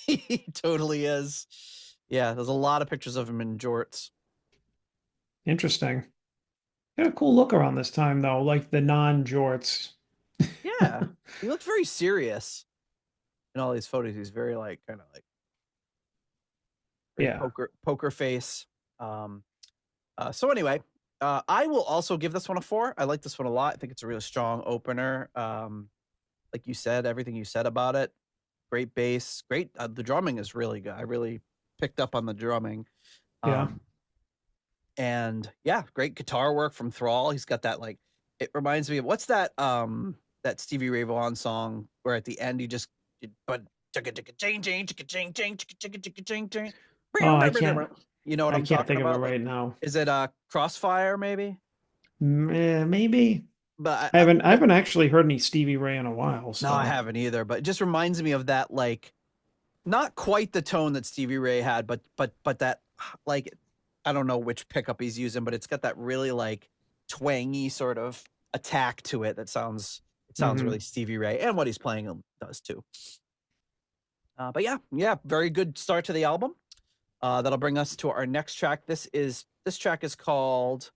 He totally is. Yeah, there's a lot of pictures of him in jorts. Interesting. Got a cool look around this time though, like the non-jorts. Yeah, he looked very serious in all these photos. He's very like kind of like Yeah. poker face. So anyway, I will also give this one a 4. I like this one a lot. I think it's a really strong opener. Like you said, everything you said about it, great bass, great. The drumming is really good. I really picked up on the drumming. Yeah. And yeah, great guitar work from Thrall. He's got that, like, it reminds me of, what's that that Stevie Ray Vaughan song where at the end he just but Oh, I you know what I'm can't talking think of about? it Like, right now. is it Crossfire maybe? Maybe. But I haven't actually heard any Stevie Ray in a while. So. No, I haven't either. But it just reminds me of that, like, not quite the tone that Stevie Ray had, but that, like, I don't know which pickup he's using, but it's got that really like twangy sort of attack to it that sounds really Stevie Ray, and what he's playing does too. But yeah, very good start to the album. That'll bring us to our next track. This track is called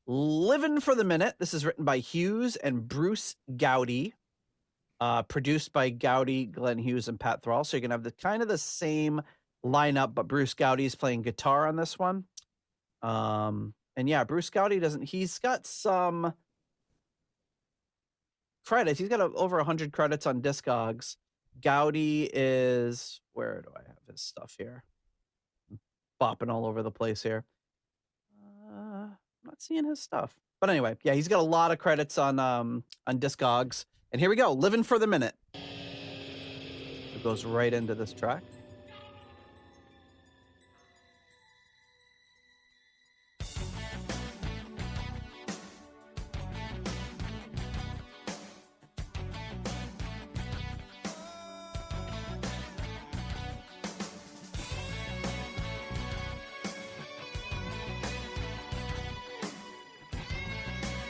Livin' for the Minute. This is written by Hughes and Bruce Gowdy, produced by Gowdy, Glenn Hughes, and Pat Thrall. So you're gonna have the kind of the same lineup, but Bruce Gowdy is playing guitar on this one. And yeah, Bruce Gowdy he's got some credits. He's got over 100 credits on Discogs. Gowdy is, where do I have his stuff here? I'm bopping all over the place here. I'm not seeing his stuff. But anyway, yeah, he's got a lot of credits on Discogs. And here we go, Living for the Minute. It goes right into this track.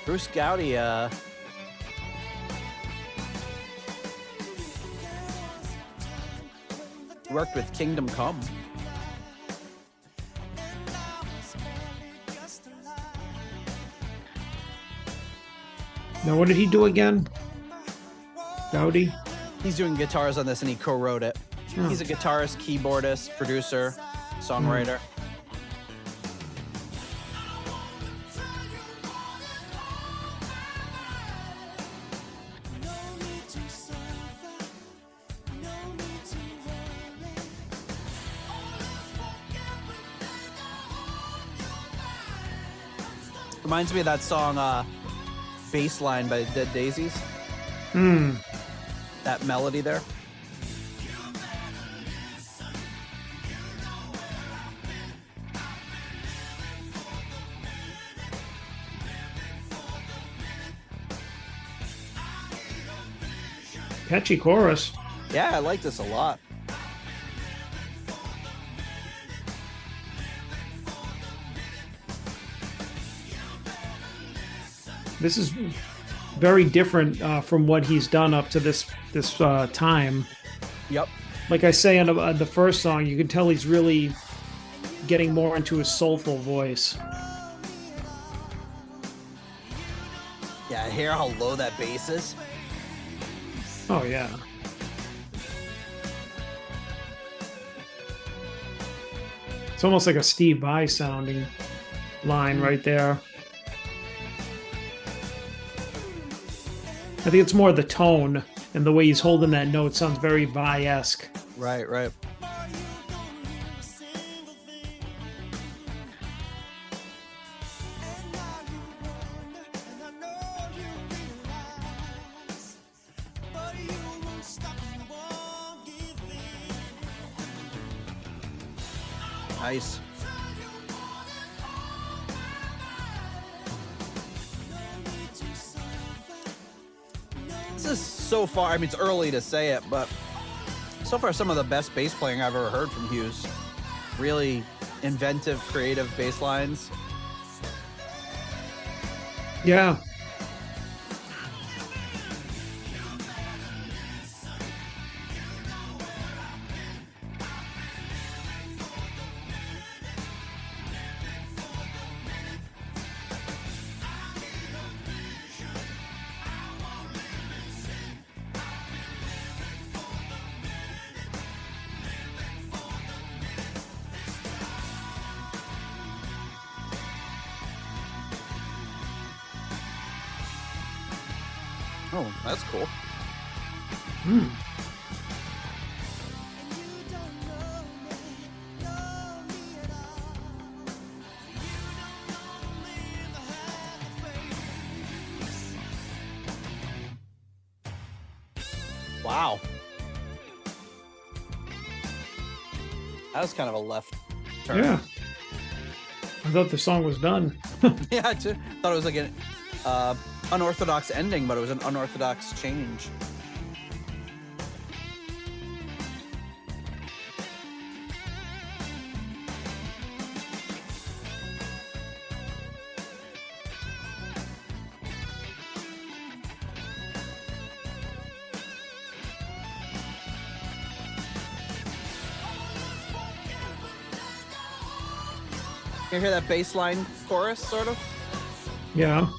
Bruce Gowdy, worked with Kingdom Come. Now, what did he do again? Gowdy? He's doing guitars on this, and he co-wrote it. He's a guitarist, keyboardist, producer, songwriter. Reminds me of that song, bass line by Dead Daisies. Hmm. That melody there. Catchy chorus. Yeah, I like this a lot. This is very different from what he's done up to this time. Yep. Like I say on the first song, you can tell he's really getting more into his soulful voice. Yeah, hear how low that bass is? Oh yeah. It's almost like a Steve Vai sounding line right there. I think it's more the tone and the way he's holding that note sounds very Vai-esque. Right, right. Nice. This is so far, I mean, it's early to say it, but so far some of the best bass playing I've ever heard from Hughes. Really inventive, creative bass lines. Yeah. Oh, that's cool. Hmm. Wow. That was kind of a left turn. Yeah. I thought the song was done. Yeah, I thought it was like an unorthodox ending, but it was an unorthodox change. You hear that bass line chorus, sort of? Yeah.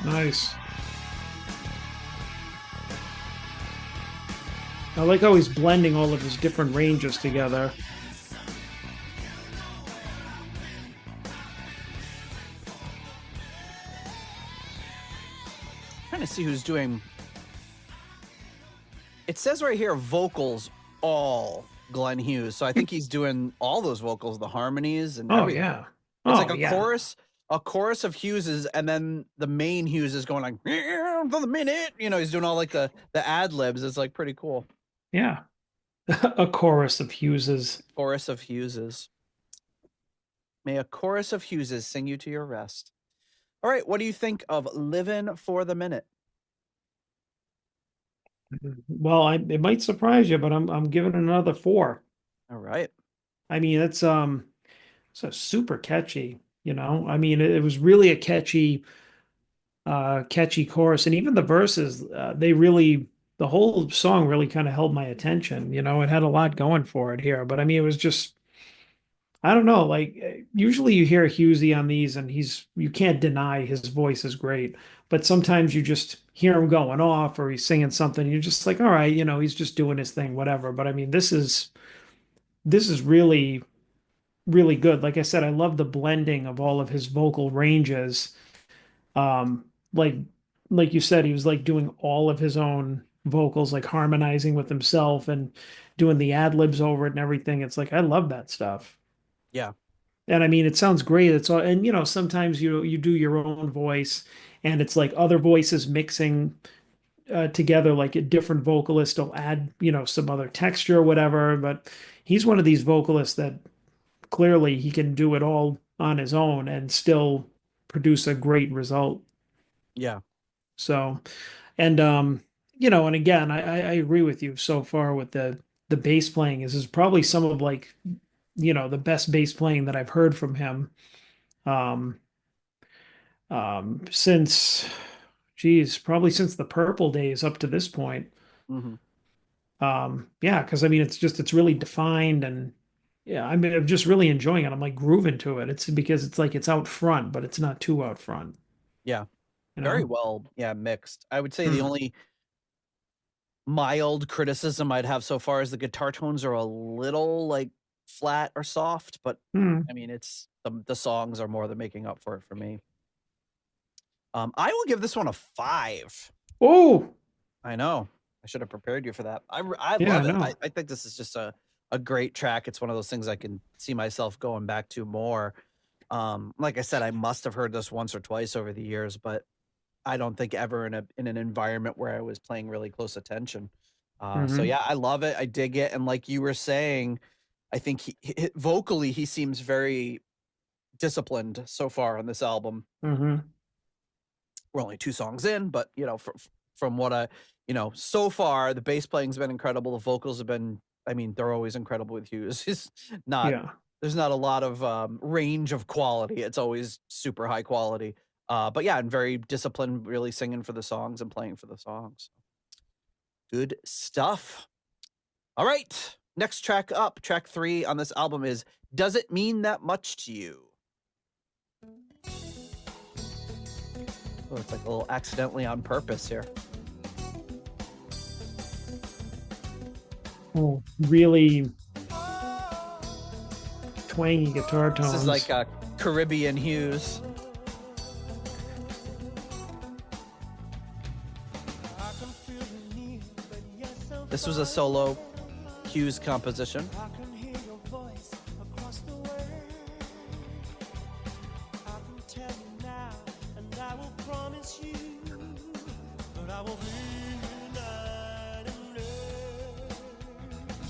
Nice. I like how he's blending all of his different ranges together. Trying to see who's doing. It says right here vocals all Glenn Hughes, so I think he's doing all those vocals, the harmonies and Oh everything. yeah. It's Oh, like yeah. a chorus of Hughes's, and then the main Hughes is going like for the minute. You know, he's doing all like the ad libs. It's like pretty cool. Yeah. A chorus of Hughes's. Chorus of Hughes's. May a chorus of Hughes's sing you to your rest. All right, what do you think of Living for the Minute? Well, it might surprise you, but I'm giving it another 4. All right. I mean, it's a super catchy, you know. I mean, it was really a catchy chorus, and even the verses, the whole song really kind of held my attention. You know, it had a lot going for it here, but I mean, it was just I don't know. Like usually you hear Hughesy on these, and you can't deny his voice is great. But sometimes you just hear him going off, or he's singing something. And you're just like, all right, he's just doing his thing, whatever. But I mean, this is really really good. Like I said, I love the blending of all of his vocal ranges. Um, like like you said, he was like doing all of his own vocals, like harmonizing with himself and doing the ad libs over it and everything. It's like I love that stuff. Yeah. And I mean, it sounds great. It's all, and sometimes you do your own voice, and it's like other voices mixing together. Like a different vocalist will add, some other texture or whatever. But he's one of these vocalists that clearly he can do it all on his own and still produce a great result. Yeah. So, and and again, I agree with you so far with the bass playing is probably some of like, the best bass playing that I've heard from him. Um, since, geez, probably since the Purple days up to this point. Hmm. Yeah, because I mean, it's really defined, and yeah, I'm just really enjoying it. I'm like grooving to it. It's because it's like it's out front, but it's not too out front, Yeah. you Very know? well, yeah, mixed. I would say the Hmm. only mild criticism I'd have so far is the guitar tones are a little like flat or soft, but Hmm. I mean, it's the songs are more than making up for it for me. I will give this one a 5. Oh, I know. I should have prepared you for that. I yeah, I love it. know. I think this is just a great track. It's one of those things I can see myself going back to more. Like I said, I must have heard this once or twice over the years, but I don't think ever in an environment where I was paying really close attention. So Hmm. yeah, I love it. I dig it. And like you were saying, I think vocally he seems very disciplined so far on this album. Hmm. We're only 2 songs in, but from what so far the bass playing's been incredible. The vocals have been, I mean, they're always incredible with Hughes. He's not Yeah. There's not a lot of range of quality. It's always super high quality. But yeah, and very disciplined, really singing for the songs and playing for the songs. Good stuff. All right. Next track up, track 3 on this album is Does It Mean That Much to You? Oh, it's like a little accidentally on purpose here. Oh, really twangy guitar tones. This is like a Caribbean Hughes. This was a solo Hughes composition.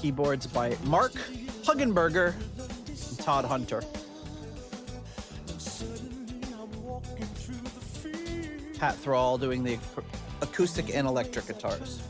Keyboards by Mark Huggenberger and Todd Hunter. Pat Thrall doing the acoustic and electric guitars.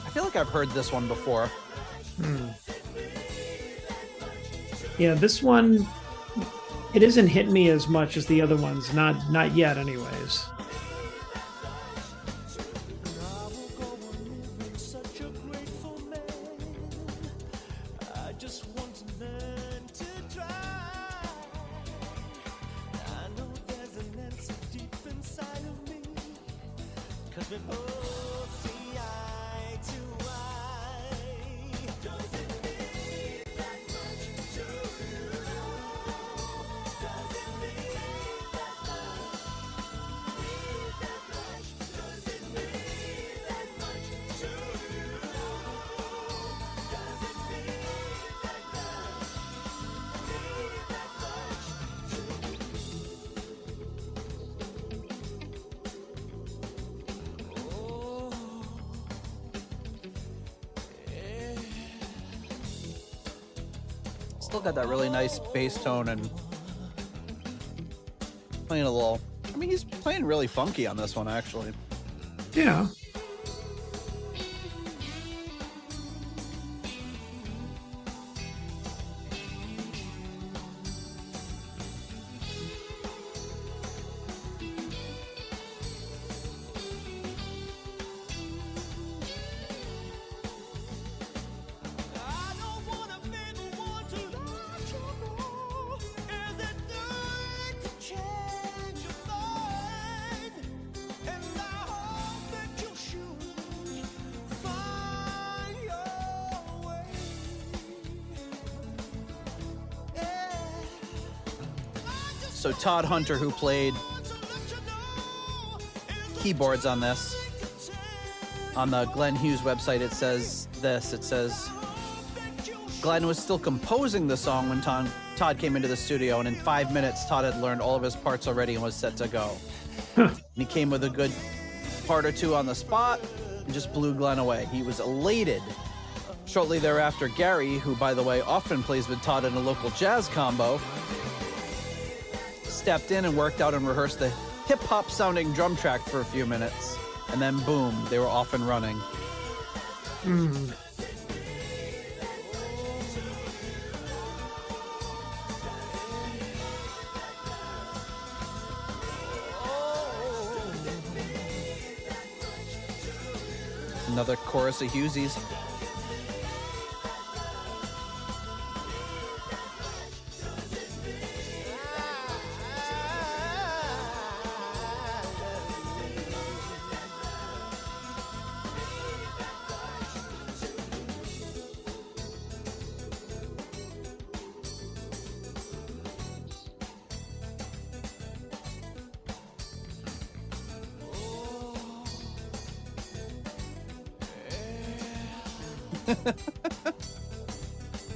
I feel like I've heard this one before. Yeah, this one, it isn't hit me as much as the other ones. Not yet, anyways. Still got that really nice bass tone and playing a little. I mean, he's playing really funky on this one, actually. Yeah. So Todd Hunter, who played keyboards on this, on the Glenn Hughes website, it says this. It says, Glenn was still composing the song when Todd came into the studio, and in 5 minutes, Todd had learned all of his parts already and was set to go. And he came with a good part or two on the spot and just blew Glenn away. He was elated. Shortly thereafter, Gary, who, by the way, often plays with Todd in a local jazz combo, stepped in and worked out and rehearsed the hip-hop sounding drum track for a few minutes. And then, boom, they were off and running. Mm. Another chorus of Hughesies.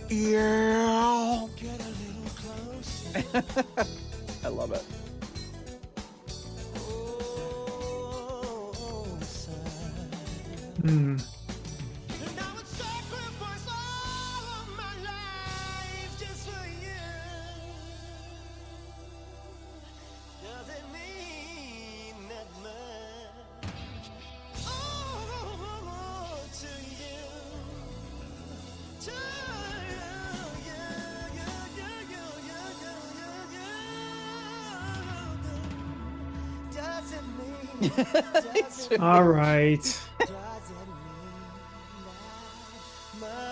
Yeah. I love it. Mm. All right.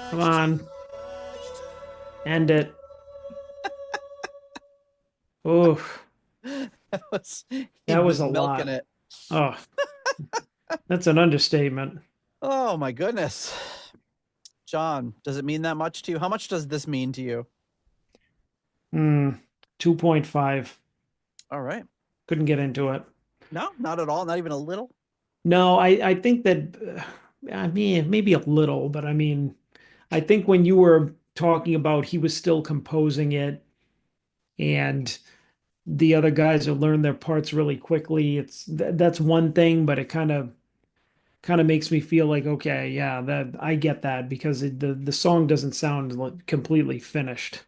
Come on. End it. Oof. He That was a milking lot. it. Oh, that's an understatement. Oh my goodness. John, does it mean that much to you? How much does this mean to you? 2.5. All right. Couldn't get into it. No, not at all. Not even a little. No, I think that, I mean, maybe a little, but I mean, I think when you were talking about he was still composing it and the other guys have learned their parts really quickly, that's one thing, but it kind of makes me feel like, okay, yeah, that I get that because the song doesn't sound completely finished.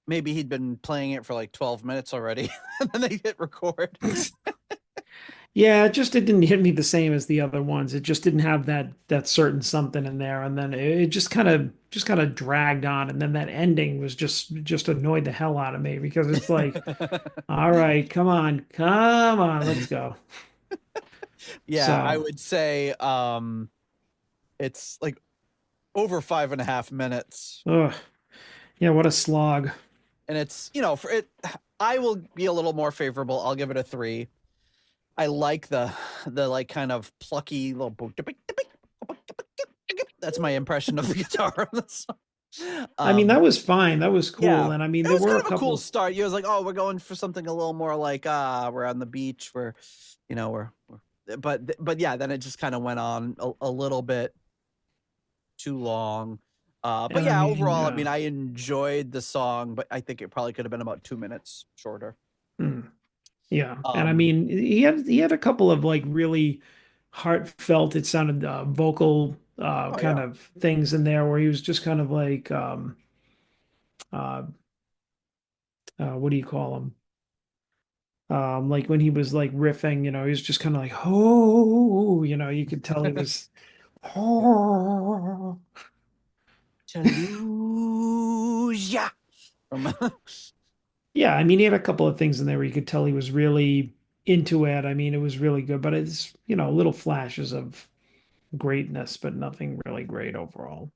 Maybe he'd been playing it for like 12 minutes already, and then they hit record. Yeah, it didn't hit me the same as the other ones. It just didn't have that certain something in there, and then it just kind of dragged on, and then that ending was just annoyed the hell out of me because it's like, all right, come on, let's go. Yeah, So, I would say it's like over 5.5 minutes. ugh, yeah, what a slog. And it's, for it, I will be a little more favorable. I'll give it a 3. I like the like kind of plucky little. That's my impression of the guitar on the song. I mean, that was fine. That was cool. Yeah, And I mean, it there was were kind a of a couple. cool start. You was like, oh, we're going for something a little more like we're on the beach. But yeah, then it just kind of went on a little bit too long. But And yeah, I mean, overall, I mean, I enjoyed the song, but I think it probably could have been about 2 minutes shorter. yeah. And I mean, he had a couple of like really heartfelt, it sounded vocal Oh kind yeah. of things in there where he was just kind of like uh, what do you call him? Like when he was like riffing, he was just kind of like, oh, you could tell he was, oh. Chaluja. From Yeah, I mean, he had a couple of things in there where you could tell he was really into it. I mean, it was really good, but it's, little flashes of greatness, but nothing really great overall.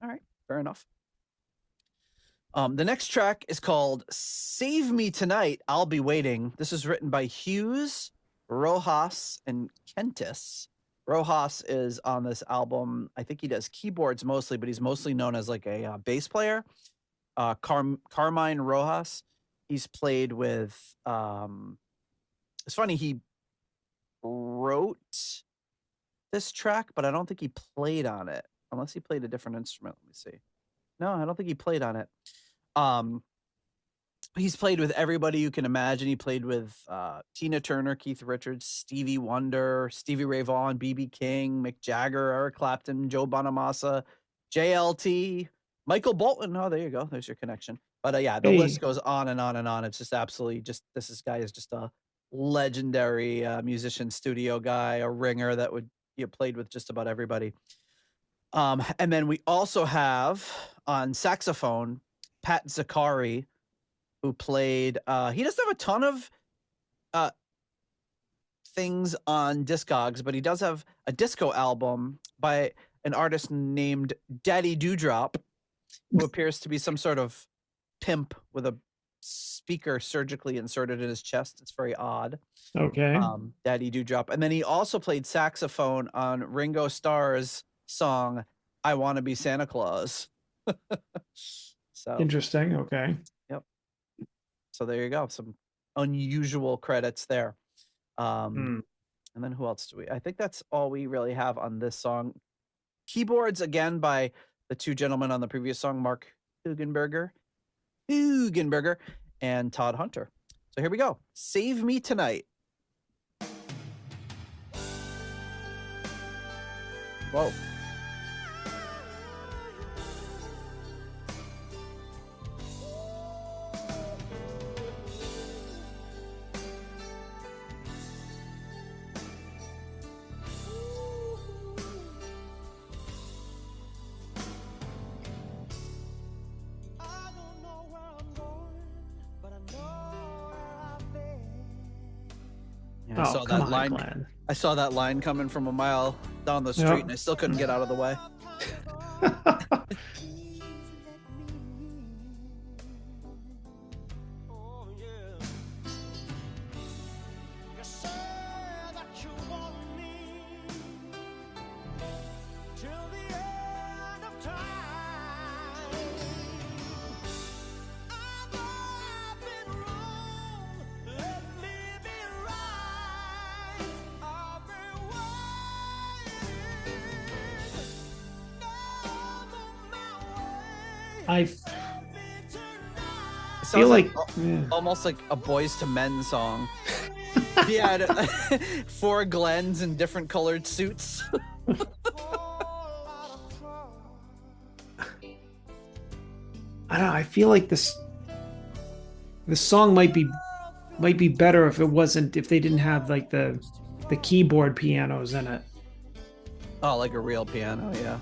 All right, fair enough. The next track is called Save Me Tonight, I'll Be Waiting. This is written by Hughes, Rojas, and Kentis. Rojas is on this album. I think he does keyboards mostly, but he's mostly known as like a bass player. Carmine Rojas. He's played with, it's funny, he wrote this track, but I don't think he played on it, unless he played a different instrument. Let me see. No, I don't think he played on it. He's played with everybody you can imagine. He played with Tina Turner, Keith Richards, Stevie Wonder, Stevie Ray Vaughan, B.B. King, Mick Jagger, Eric Clapton, Joe Bonamassa, JLT, Michael Bolton. Oh, there you go. There's your connection. But yeah, the list goes on and on and on. It's just absolutely this guy is just a legendary musician, studio guy, a ringer that would played with just about everybody. And then we also have on saxophone Pat Zakari, who played. He doesn't have a ton of things on Discogs, but he does have a disco album by an artist named Daddy Dewdrop, who appears to be some sort of pimp with a speaker surgically inserted in his chest. It's very odd. Okay. Daddy Dewdrop. And then he also played saxophone on Ringo Starr's song I Want to Be Santa Claus. So interesting. Okay. Yep. So there you go. Some unusual credits there. And then who else do we? I think that's all we really have on this song. Keyboards again by the two gentlemen on the previous song, Mark Hugenberger and Todd Hunter. So here we go. Save Me Tonight. Whoa. I saw that line. Glenn. I saw that line coming from a mile down the street, and I still couldn't get out of the way. I feel like almost like a Boys to Men song. Yeah, 4 Glens in different colored suits. I don't know. I feel like this song might be better if they didn't have like the keyboard pianos in it. Oh, like a real piano, yeah.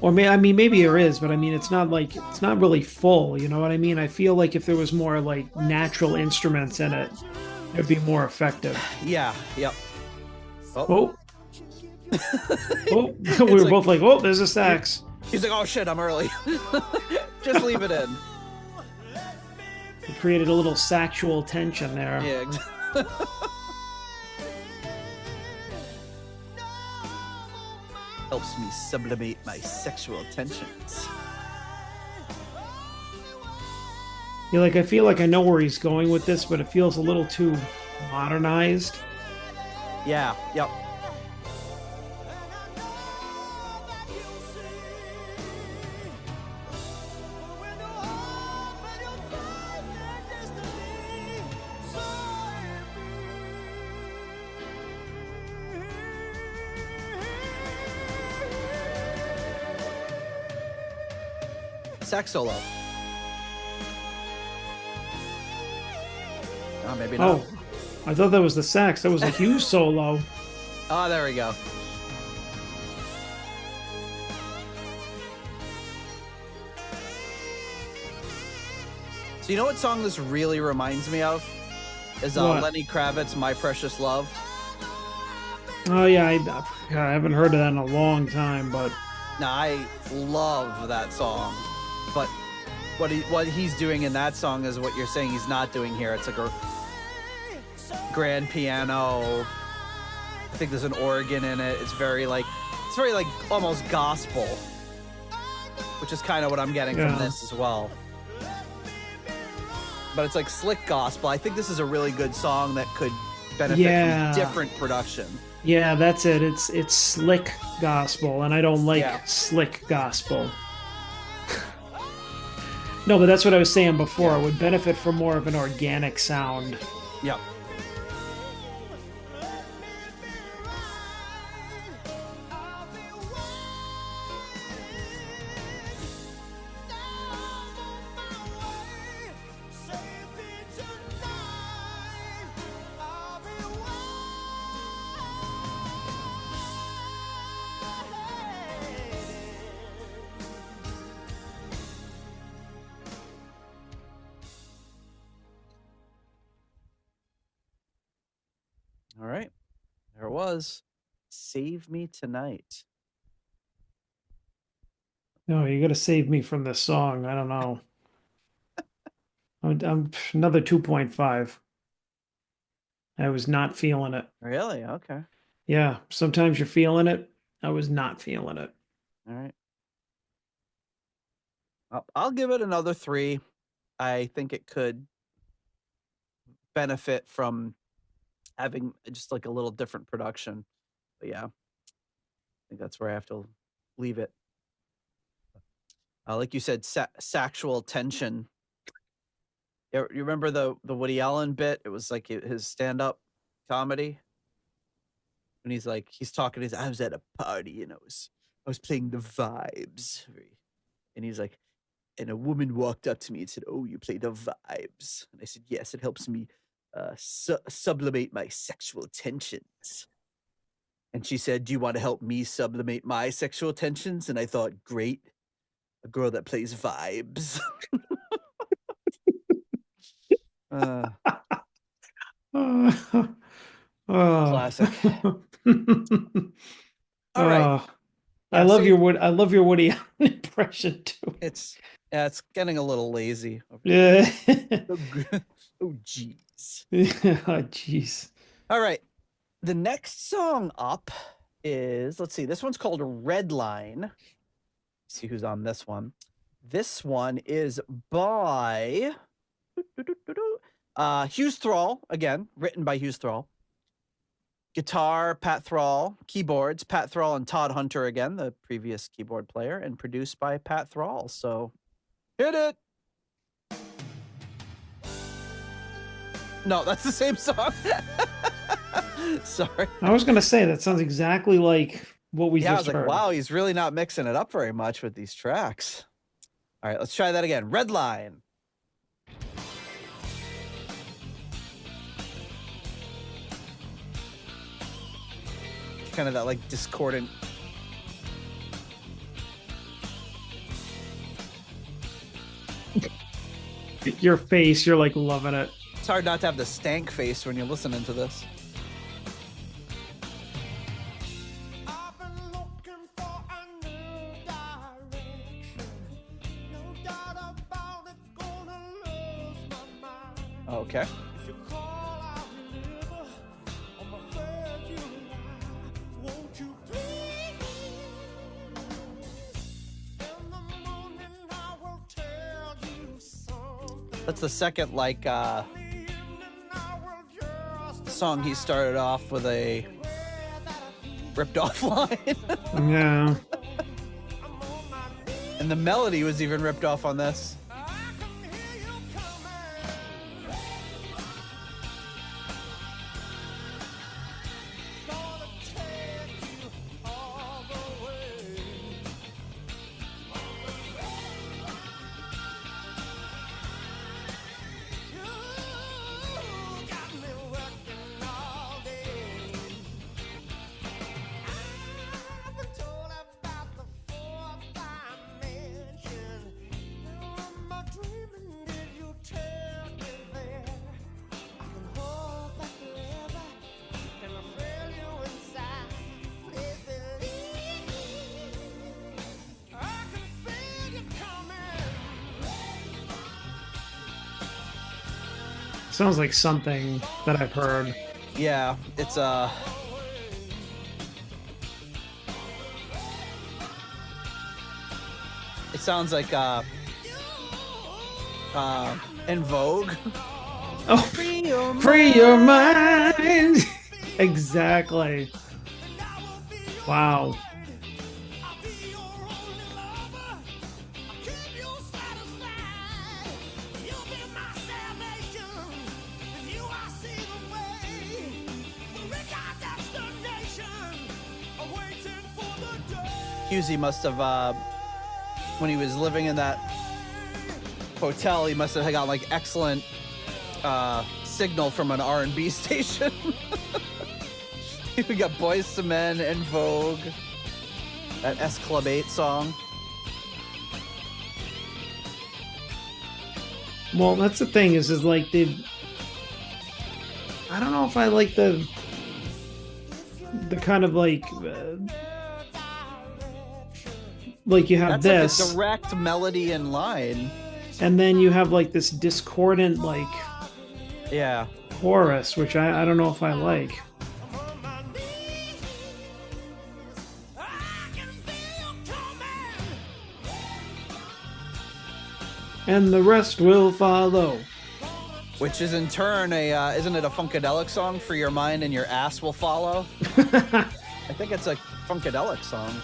Or maybe there is, but I mean, it's not really full. You know what I mean? I feel like if there was more like natural instruments in it, it'd be more effective. Yeah. Yep. Oh. We were both like, oh, there's a sax. He's like, oh shit, I'm early. Just leave it in. It created a little sexual tension there. Yeah. Exactly. Helps me sublimate my sexual tensions. Yeah, like I feel like I know where he's going with this, but it feels a little too modernized. Yeah, yep. Sax solo. Oh, maybe not. Oh, I thought that was the sax. That was a Hughes solo. Oh, there we go. So you know what song this really reminds me of? Is What? Lenny Kravitz, My Precious Love. Oh yeah, I haven't heard of that in a long time, but Now, I love that song. But what he's doing in that song is what you're saying he's not doing here. It's like a grand piano. I think there's an organ in it. It's very like almost gospel, which is kind of what I'm getting from this as well. But it's like slick gospel. I think this is a really good song that could benefit from different production. Yeah, that's it. It's slick gospel, and I don't like slick gospel. No, but that's what I was saying before. It would benefit from more of an organic sound. Yep. All right. There it was. Save Me Tonight. No, you got to save me from this song. I don't know. I'm another 2.5. I was not feeling it. Really? Okay. Yeah, sometimes you're feeling it. I was not feeling it. All right. I'll give it another 3. I think it could benefit from having just like a little different production. But yeah, I think that's where I have to leave it. Like you said, sexual tension. You remember the Woody Allen bit? It was like his stand-up comedy. When he's talking, I was at a party and I was playing the vibes. And he's like, and a woman walked up to me and said, "Oh, you play the vibes." And I said, "Yes, it helps me sublimate my sexual tensions." And she said, "Do you want to help me sublimate my sexual tensions?" And I thought, great, a girl that plays vibes. Classic. All right. I love your Woody Allen impression too. It's getting a little lazy. Yeah. Oh, jeez. Oh, jeez. All right. The next song up is, let's see, this one's called Red Line. Let's see who's on this one. This one is by Hughes Thrall, again, written by Hughes Thrall. Guitar, Pat Thrall. Keyboards, Pat Thrall and Todd Hunter again, the previous keyboard player, and produced by Pat Thrall. So, hit it! No, that's the same song. Sorry. I was going to say, that sounds exactly like what we just heard. I was like, wow, he's really not mixing it up very much with these tracks. All right, let's try that again. Red Line. Kind of that like discordant. Your face, you're like loving it. It's hard not to have the stank face when you're listening to this. Okay. That's the second song he started off with a ripped off line. Yeah. And the melody was even ripped off on this. Sounds like something that I've heard. Yeah, it's it sounds like in Vogue. Oh, free your mind. Exactly. Wow. Hughes must have when he was living in that hotel, he must have got like excellent signal from an R&B station. We got Boys to Men and Vogue, that S Club 8 song. Well, that's the thing is like I don't know if I like the kind of like you have That's this like a direct melody and line, and then you have like this discordant like yeah, chorus, which I don't know if I like. And the rest will follow. which is in turn a isn't it a funkadelic song for your mind and your ass will follow? I think it's a funkadelic song.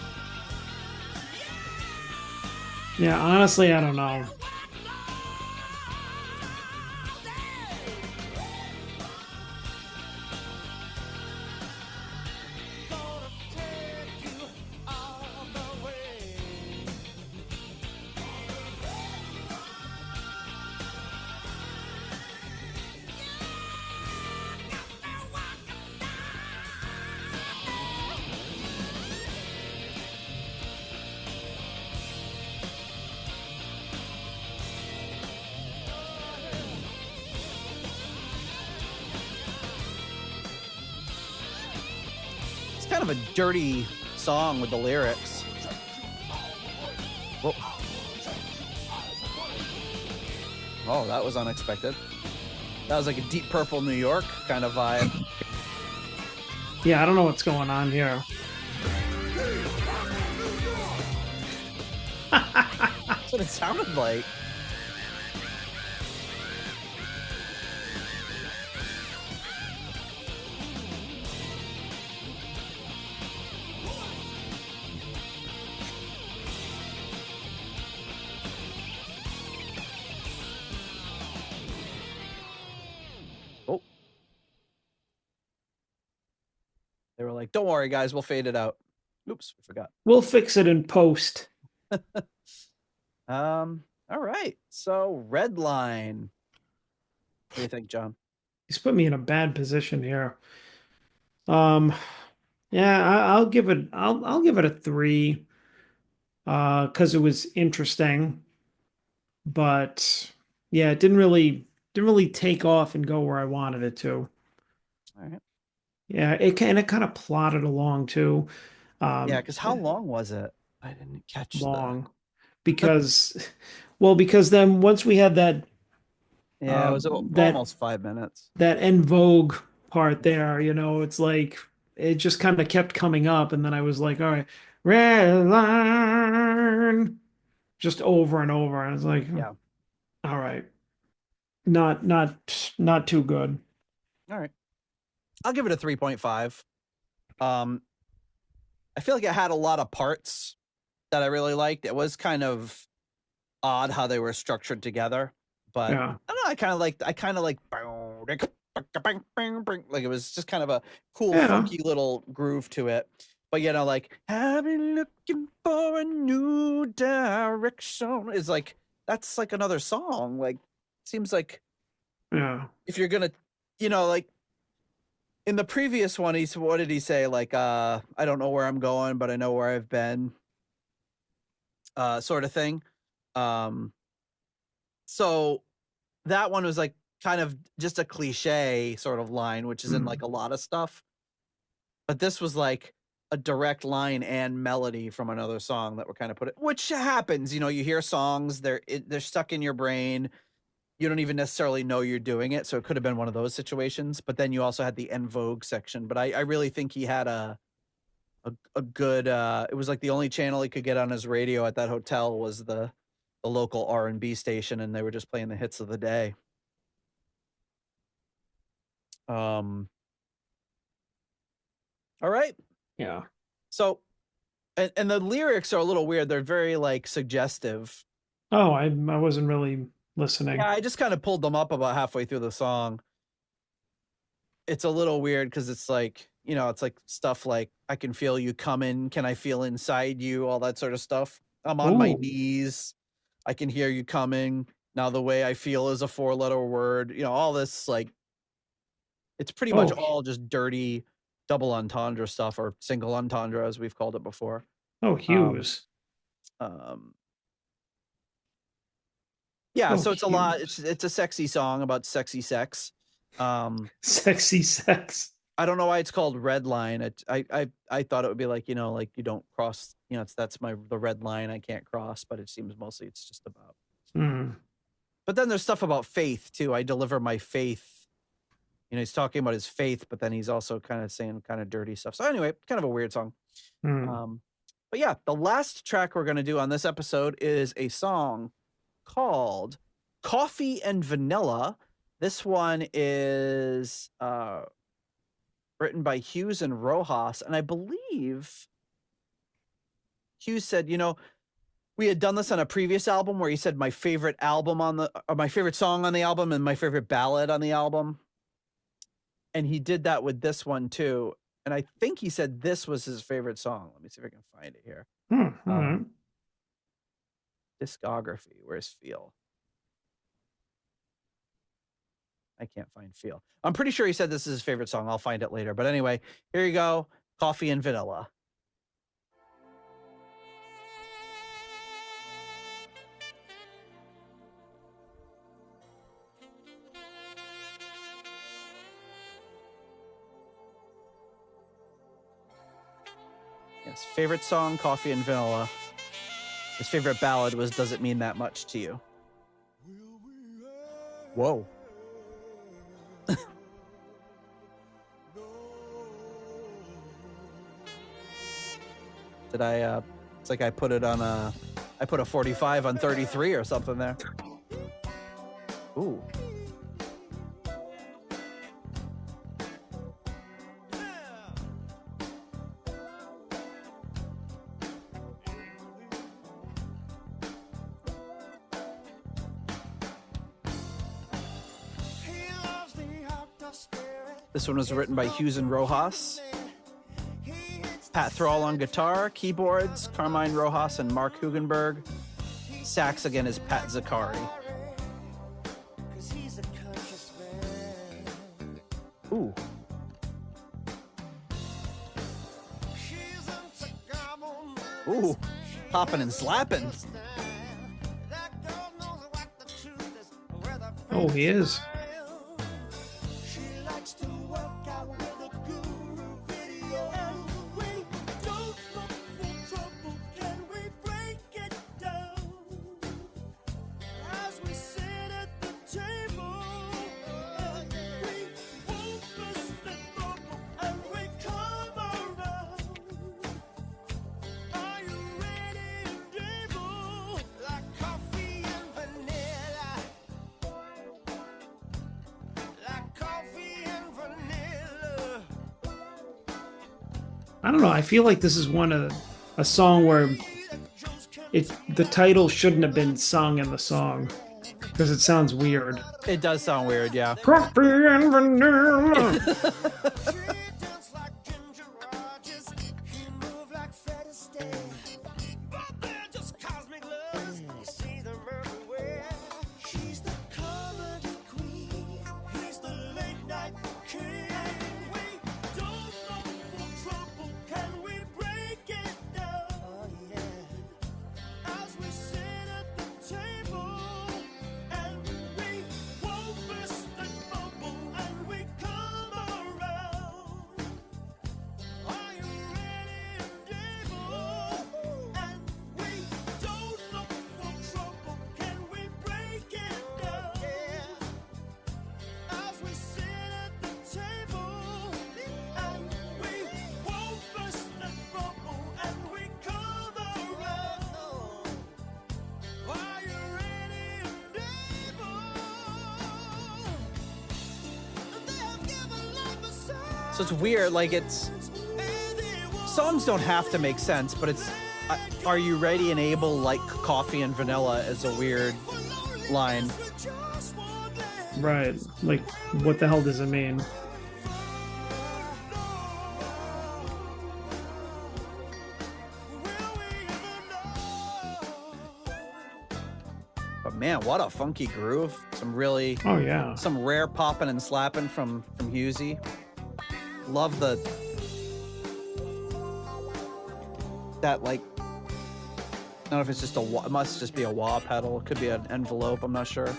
Yeah, honestly, I don't know. It's kind of a dirty song with the lyrics. Whoa. Oh, that was unexpected. That was like a Deep Purple New York kind of vibe. Yeah, I don't know what's going on here. That's what it sounded like. Oh. They were like, don't worry, guys, we'll fade it out. Oops, I forgot. We'll fix it in post. All right. So Red Line. What do you think, John? He's put me in a bad position here. Yeah, I'll give it. I'll give it a 3. Because it was interesting, but yeah, it didn't really take off and go where I wanted it to. All right. Yeah, it kind of plodded along too. Yeah, because how long was it? I didn't catch long because because then once we had that Yeah, it was that almost 5 minutes. that En Vogue part there, it's like it just kind of kept coming up, and then I was like, all right, red line, just over and over, and I was like, Yeah. all right, not too good. All right. I'll give it a 3.5. I feel like it had a lot of parts that I really liked. It was kind of odd how they were structured together, but Yeah. I don't know. I kind of like it was just kind of a cool, Yeah. funky little groove to it. But like I've been looking for a new direction is like that's like another song. Like seems like Yeah. if you're gonna, like in the previous one, what did he say? Like, I don't know where I'm going, but I know where I've been. Sort of thing. So that one was like kind of just a cliche sort of line, which is in like a lot of stuff. But this was like a direct line and melody from another song that were kind of put it, which happens. You hear songs, they're stuck in your brain. you don't even necessarily know you're doing it. So it could have been one of those situations. But then you also had the En Vogue section. But I really think he had a good it was like the only channel he could get on his radio at that hotel was the local R&B station, and they were just playing the hits of the day. All right. Yeah. So and the lyrics are a little weird. They're very like suggestive. Oh, I wasn't really listening. Yeah, I just kind of pulled them up about halfway through the song. It's a little weird because it's like, you know, it's like stuff like, I can feel you coming. Can I feel inside you? All that sort of stuff. I'm on my Ooh. knees. I can hear you coming. Now the way I feel is a 4-letter word. You know, all this, like, it's pretty much all just dirty double entendre stuff, or single entendre as we've called it before. Oh, Hughes. Yeah, Oh, so it's a lot. Hughes. It's a sexy song about sexy sex. Sexy sex. I don't know why it's called Red Line. I thought it would be like, you know, like you don't cross, you know, that's the red line I can't cross, but it seems mostly it's just about. But then there's stuff about faith too. I deliver my faith. You know, he's talking about his faith, but then he's also kind of saying kind of dirty stuff. So anyway, kind of a weird song. But yeah, the last track we're going to do on this episode is a song called Coffee and Vanilla. This one is written by Hughes and Rojas. And I believe Hughes said, you know, we had done this on a previous album where he said my favorite album on the, or my favorite song on the album and my favorite ballad on the album. And he did that with this one too. And I think he said this was his favorite song. Let me see if I can find it here. Discography. Where's Feel? I can't find Feel. I'm pretty sure he said this is his favorite song. I'll find it later. But anyway, here you go. Coffee and Vanilla. Yes, favorite song, Coffee and Vanilla. His favorite ballad was Does It Mean That Much to You? Whoa. Did I, it's like I put it on I put a 45 on 33 or something there. Ooh. This one was written by Hughes and Rojas. Pat Thrall on guitar, keyboards, Carmine Rojas and Mark Hugenberg. Sax again is Pat Zakari. Ooh. Ooh, popping and slapping. Oh, he is. I don't know. I feel like this is a song where the title shouldn't have been sung in the song because it sounds weird. It does sound weird, yeah. Coffee and vanilla. So it's weird, like songs don't have to make sense, but it's are you ready and able like coffee and vanilla is a weird line. Right. Like, what the hell does it mean? But man, what a funky groove. Some really Oh yeah. some rare popping and slapping from Hughesy. Love that, like, I don't know if it's just it must just be a wah pedal. It could be an envelope, I'm not sure.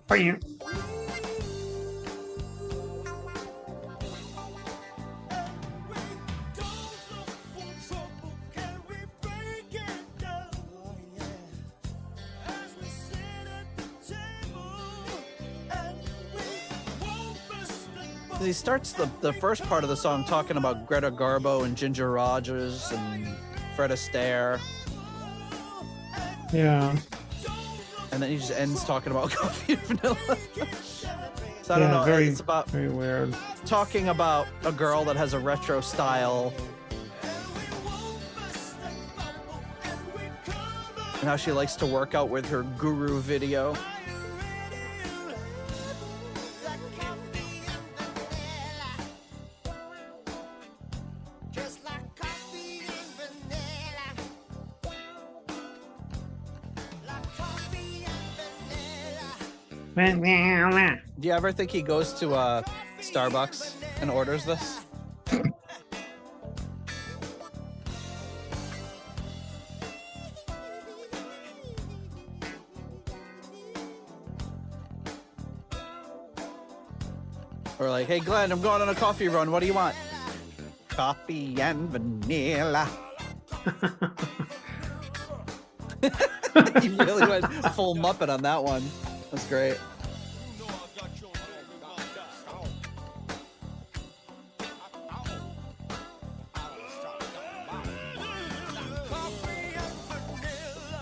Bam. He starts the first part of the song talking about Greta Garbo and Ginger Rogers and Fred Astaire. Yeah. And then he just ends talking about coffee and vanilla. So I don't know. Very, it's about very weird. talking about a girl that has a retro style and how she likes to work out with her guru video. Do you ever think he goes to Starbucks and orders this? Or like, hey Glenn, I'm going on a coffee run. What do you want? Coffee and vanilla. He really went full Muppet on that one. That's great.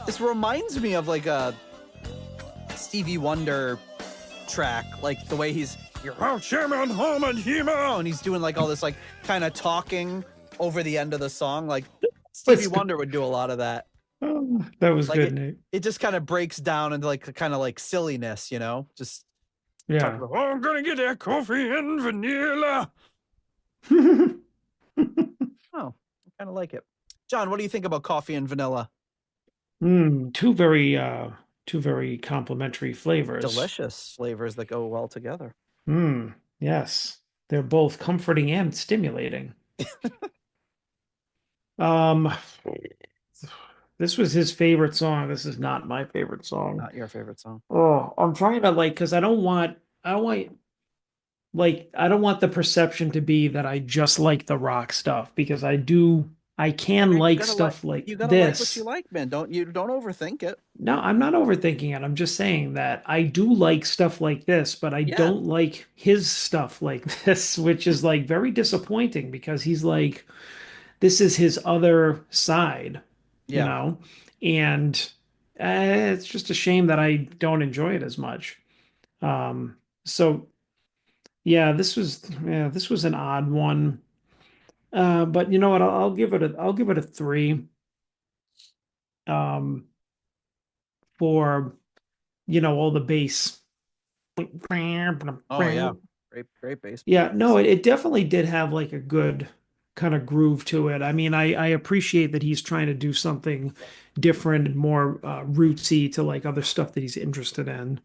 This reminds me of like a Stevie Wonder track, like the way he's and he's doing like all this like kind of talking over the end of the song. Like Stevie Wonder would do a lot of that. Oh, that was Like good, Nate. it just kind of breaks down into like kind of like silliness, you know? Just Yeah. talking about, oh, I'm gonna get that coffee and vanilla. Oh, I kind of like it. John, what do you think about coffee and vanilla? Two very complementary flavors. Delicious flavors that go well together. Yes. They're both comforting and stimulating. This was his favorite song. This is not my favorite song. Not your favorite song. Oh, I'm trying to like, because I don't want the perception to be that I just like the rock stuff, because I can Man, like stuff like you gotta this. like what you like, man. Don't overthink it. No, I'm not overthinking it. I'm just saying that I do like stuff like this, but I don't like his stuff like this, which is like very disappointing, because he's like, this is his other side, you know? And it's just a shame that I don't enjoy it as much. So yeah, this was an odd one. But you know what? I'll give it a 3. For all the bass. Oh yeah, great bass. Yeah, no, it definitely did have like a good kind of groove to it. I mean, I appreciate that he's trying to do something different and more rootsy to like other stuff that he's interested in.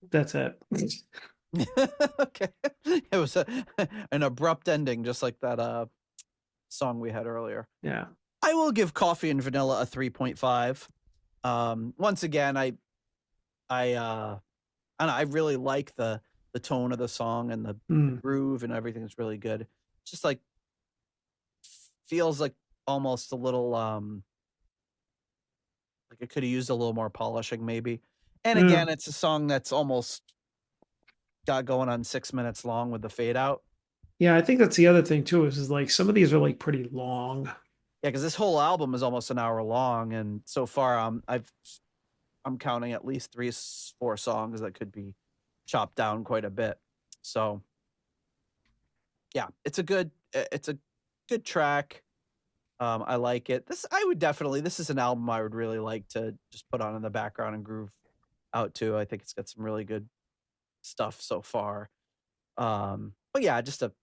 That's it. Okay, it was an abrupt ending, just like that song we had earlier. Yeah, I will give Coffee and Vanilla a 3.5. Once again, I really like the tone of the song and the groove and everything is really good. It's just like feels like almost a little like it could have used a little more polishing maybe. And again, it's a song that's almost got going on 6 minutes long with the fade out. Yeah, I think that's the other thing too, is like some of these are like pretty long. Yeah, because this whole album is almost an hour long, and so far I've I'm counting at least 3-4 songs that could be chopped down quite a bit. So yeah, it's a good track. I like it. This is an album I would really like to just put on in the background and groove out to. I think it's got some really good stuff so far. But yeah, just a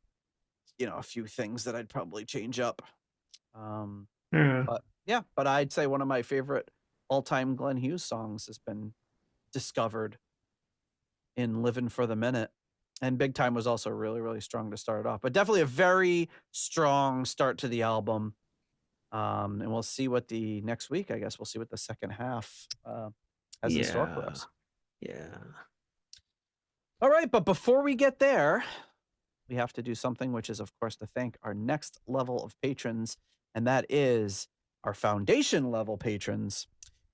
few things that I'd probably change up. But I'd say one of my favorite all-time Glenn Hughes songs has been discovered in Living for the Minute. And Big Time was also really, really strong to start off, but definitely a very strong start to the album. And we'll see what next week, I guess we'll see what the second half has in store for us. Yeah. All right, but before we get there, we have to do something, which is, of course, to thank our next level of patrons, and that is our foundation level patrons.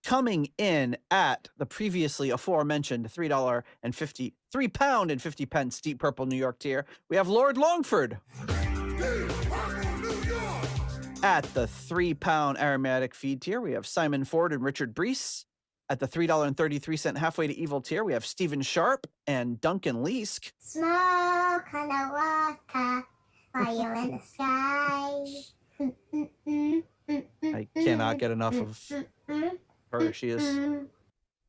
Coming in at the previously aforementioned £3.50 Deep Purple New York tier, we have Lord Longford. At the £3 aromatic feed tier, we have Simon Ford and Richard Brees. At the $3.33 halfway to evil tier, we have Stephen Sharp and Duncan Leask. Smoke on the water while you're in the sky. I cannot get enough of her. She is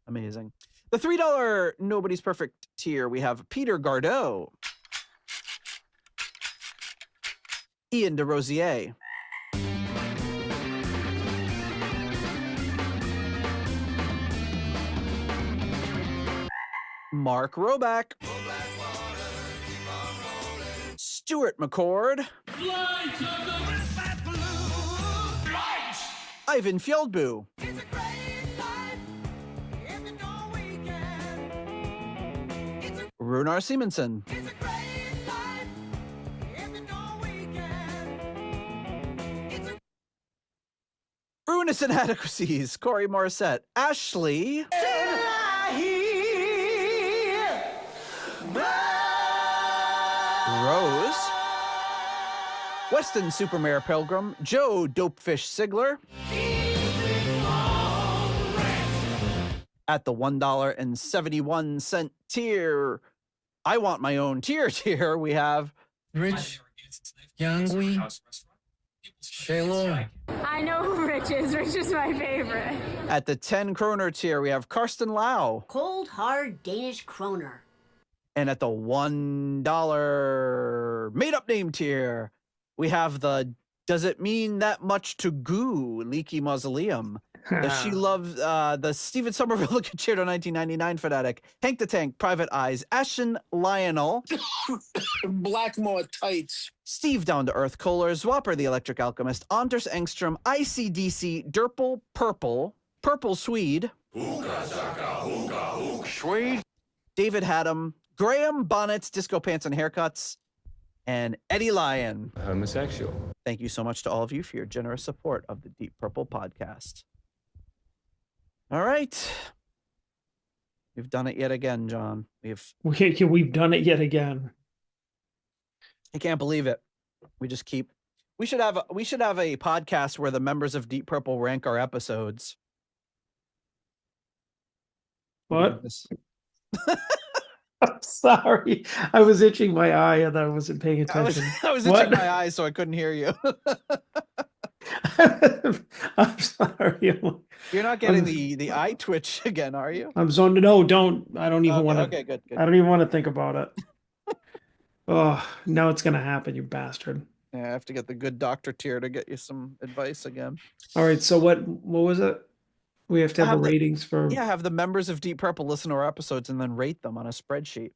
amazing. The $3 Nobody's Perfect tier, we have Peter Gardot, Ian DeRosier, Mark Roback, Stuart McCord, Ivan Fjeldbu, Runar Simonson, Ruinous Inadequacies, Corey Morissette, Ashley, Rose, Weston Supermare Pilgrim, Joe Dopefish Sigler. At the $1.71 tier, I want my own tier, we have Rich, Yangui, Shaylor. I know who Rich is. Rich is my favorite. At the 10 kroner tier, we have Karsten Lau. Cold, hard Danish kroner. And at the $1 made-up name tier, we have the Does It Mean That Much to Goo Leaky Mausoleum. Does she love the Stephen Somerville Concerto 1999 fanatic, Hank the Tank, Private Eyes, Ashen Lionel, Blackmore Tights, Steve Down to Earth Kohler, Zwapper the Electric Alchemist, Anders Engstrom, ICDC, Derple Purple, Purple Swede, Swede. David Haddam, Graham Bonnets, Disco Pants and Haircuts, and Eddie Lyon. Homosexual. Thank you so much to all of you for your generous support of the Deep Purple podcast. All right. We've done it yet again, John. We've done it yet again. I can't believe it. We just keep. We should have a podcast where the members of Deep Purple rank our episodes. What? I'm sorry. I was itching my eye and I wasn't paying attention. I was itching my eyes, so I couldn't hear you. I'm sorry. You're not getting the eye twitch again, are you? I'm zoned. No, don't. I don't even want to. Okay, good. I don't even want to think about it. Oh, now it's going to happen, you bastard. Yeah, I have to get the good doctor tier to get you some advice again. All right. So what was it? We have to have ratings for. Yeah, have the members of Deep Purple listen to our episodes and then rate them on a spreadsheet.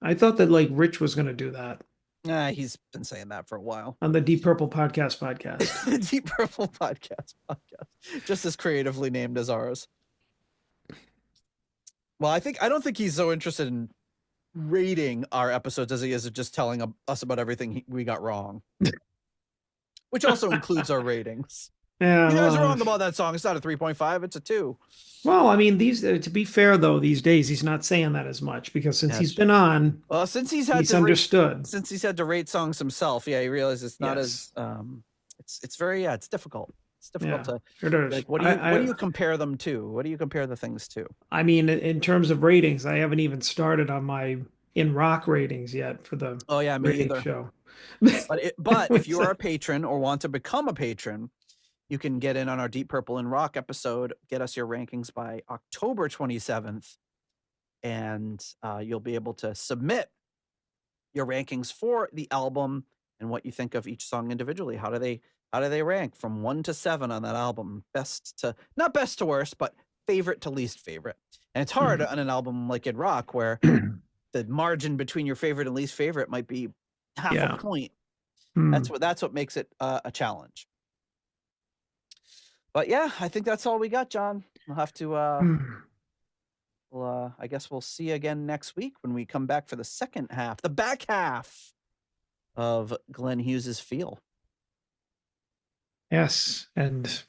I thought that Rich was going to do that. Nah, he's been saying that for a while. On the Deep Purple podcast. The Deep Purple podcast. Just as creatively named as ours. Well, I don't think he's so interested in rating our episodes as he is of just telling us about everything we got wrong. Which also includes our ratings. Yeah, you guys are wrong about that song. It's not a 3.5, it's a 2. Well, I mean, to be fair though, these days he's not saying that as much because since he's been on, since he's understood. Since he's had to rate songs himself, he realizes it's not as it's very it's difficult. It's difficult to it is. like. What do you compare them to? What do you compare the things to? I mean, in terms of ratings, I haven't even started on my in rock ratings yet for the Oh yeah, me rating either. show. But if you are a patron or want to become a patron, you can get in on our Deep Purple and Rock episode. Get us your rankings by October 27th, and you'll be able to submit your rankings for the album and what you think of each song individually. How do they rank from 1 to 7 on that album? Not best to worst, but favorite to least favorite. And it's hard on an album like in rock where the margin between your favorite and least favorite might be half a point. That's what makes it a challenge. But yeah, I think that's all we got, John. We'll have to I guess we'll see you again next week when we come back for the second half, the back half of Glenn Hughes's Feel. Yes, and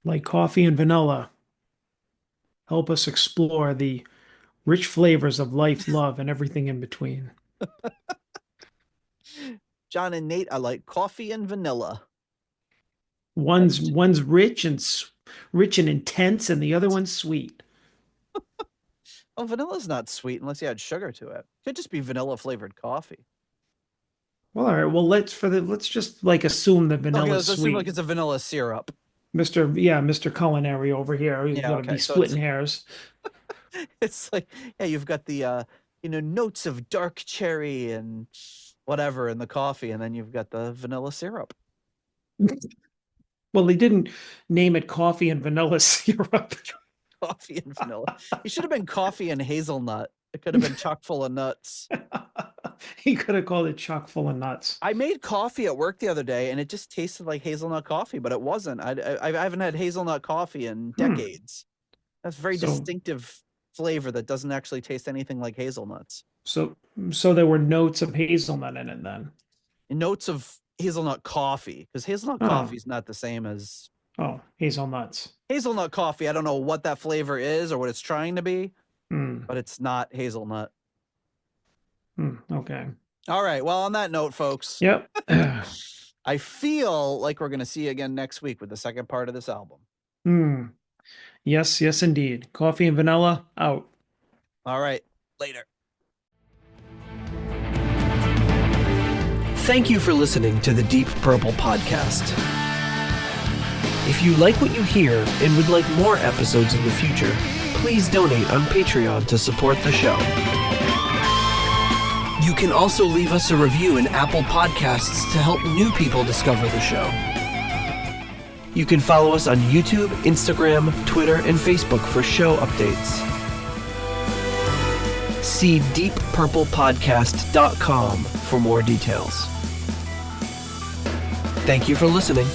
like coffee and vanilla, help us explore the rich flavors of life, love, and everything in between. John and Nate, I like coffee and vanilla. One's rich and intense, and the other one's sweet. Oh, vanilla's not sweet unless you add sugar to it. Could just be vanilla flavored coffee. Well, all right. Well, let's just like assume that vanilla Okay, is let's sweet. assume like it's a vanilla syrup. Mr. Culinary over here. He's gonna be splitting hairs. It's like, yeah, you've got the notes of dark cherry and whatever in the coffee, and then you've got the vanilla syrup. Well, they didn't name it coffee and vanilla syrup. Coffee and vanilla. He should have been coffee and hazelnut. It could have been chock full of nuts. He could have called it chock full of nuts. I made coffee at work the other day, and it just tasted like hazelnut coffee, but it wasn't. I haven't had hazelnut coffee in decades. That's very distinctive flavor that doesn't actually taste anything like hazelnuts. So there were notes of hazelnut in it then. Notes of hazelnut coffee, because hazelnut coffee is not the same as hazelnuts. Hazelnut coffee. I don't know what that flavor is or what it's trying to be, but it's not hazelnut. Okay. All right. Well, on that note, folks. Yep. I feel like we're going to see you again next week with the second part of this album. Yes, indeed. Coffee and vanilla out. All right. Later. Thank you for listening to the Deep Purple podcast. If you like what you hear and would like more episodes in the future, please donate on Patreon to support the show. You can also leave us a review in Apple Podcasts to help new people discover the show. You can follow us on YouTube, Instagram, Twitter, and Facebook for show updates. See deeppurplepodcast.com for more details. Thank you for listening.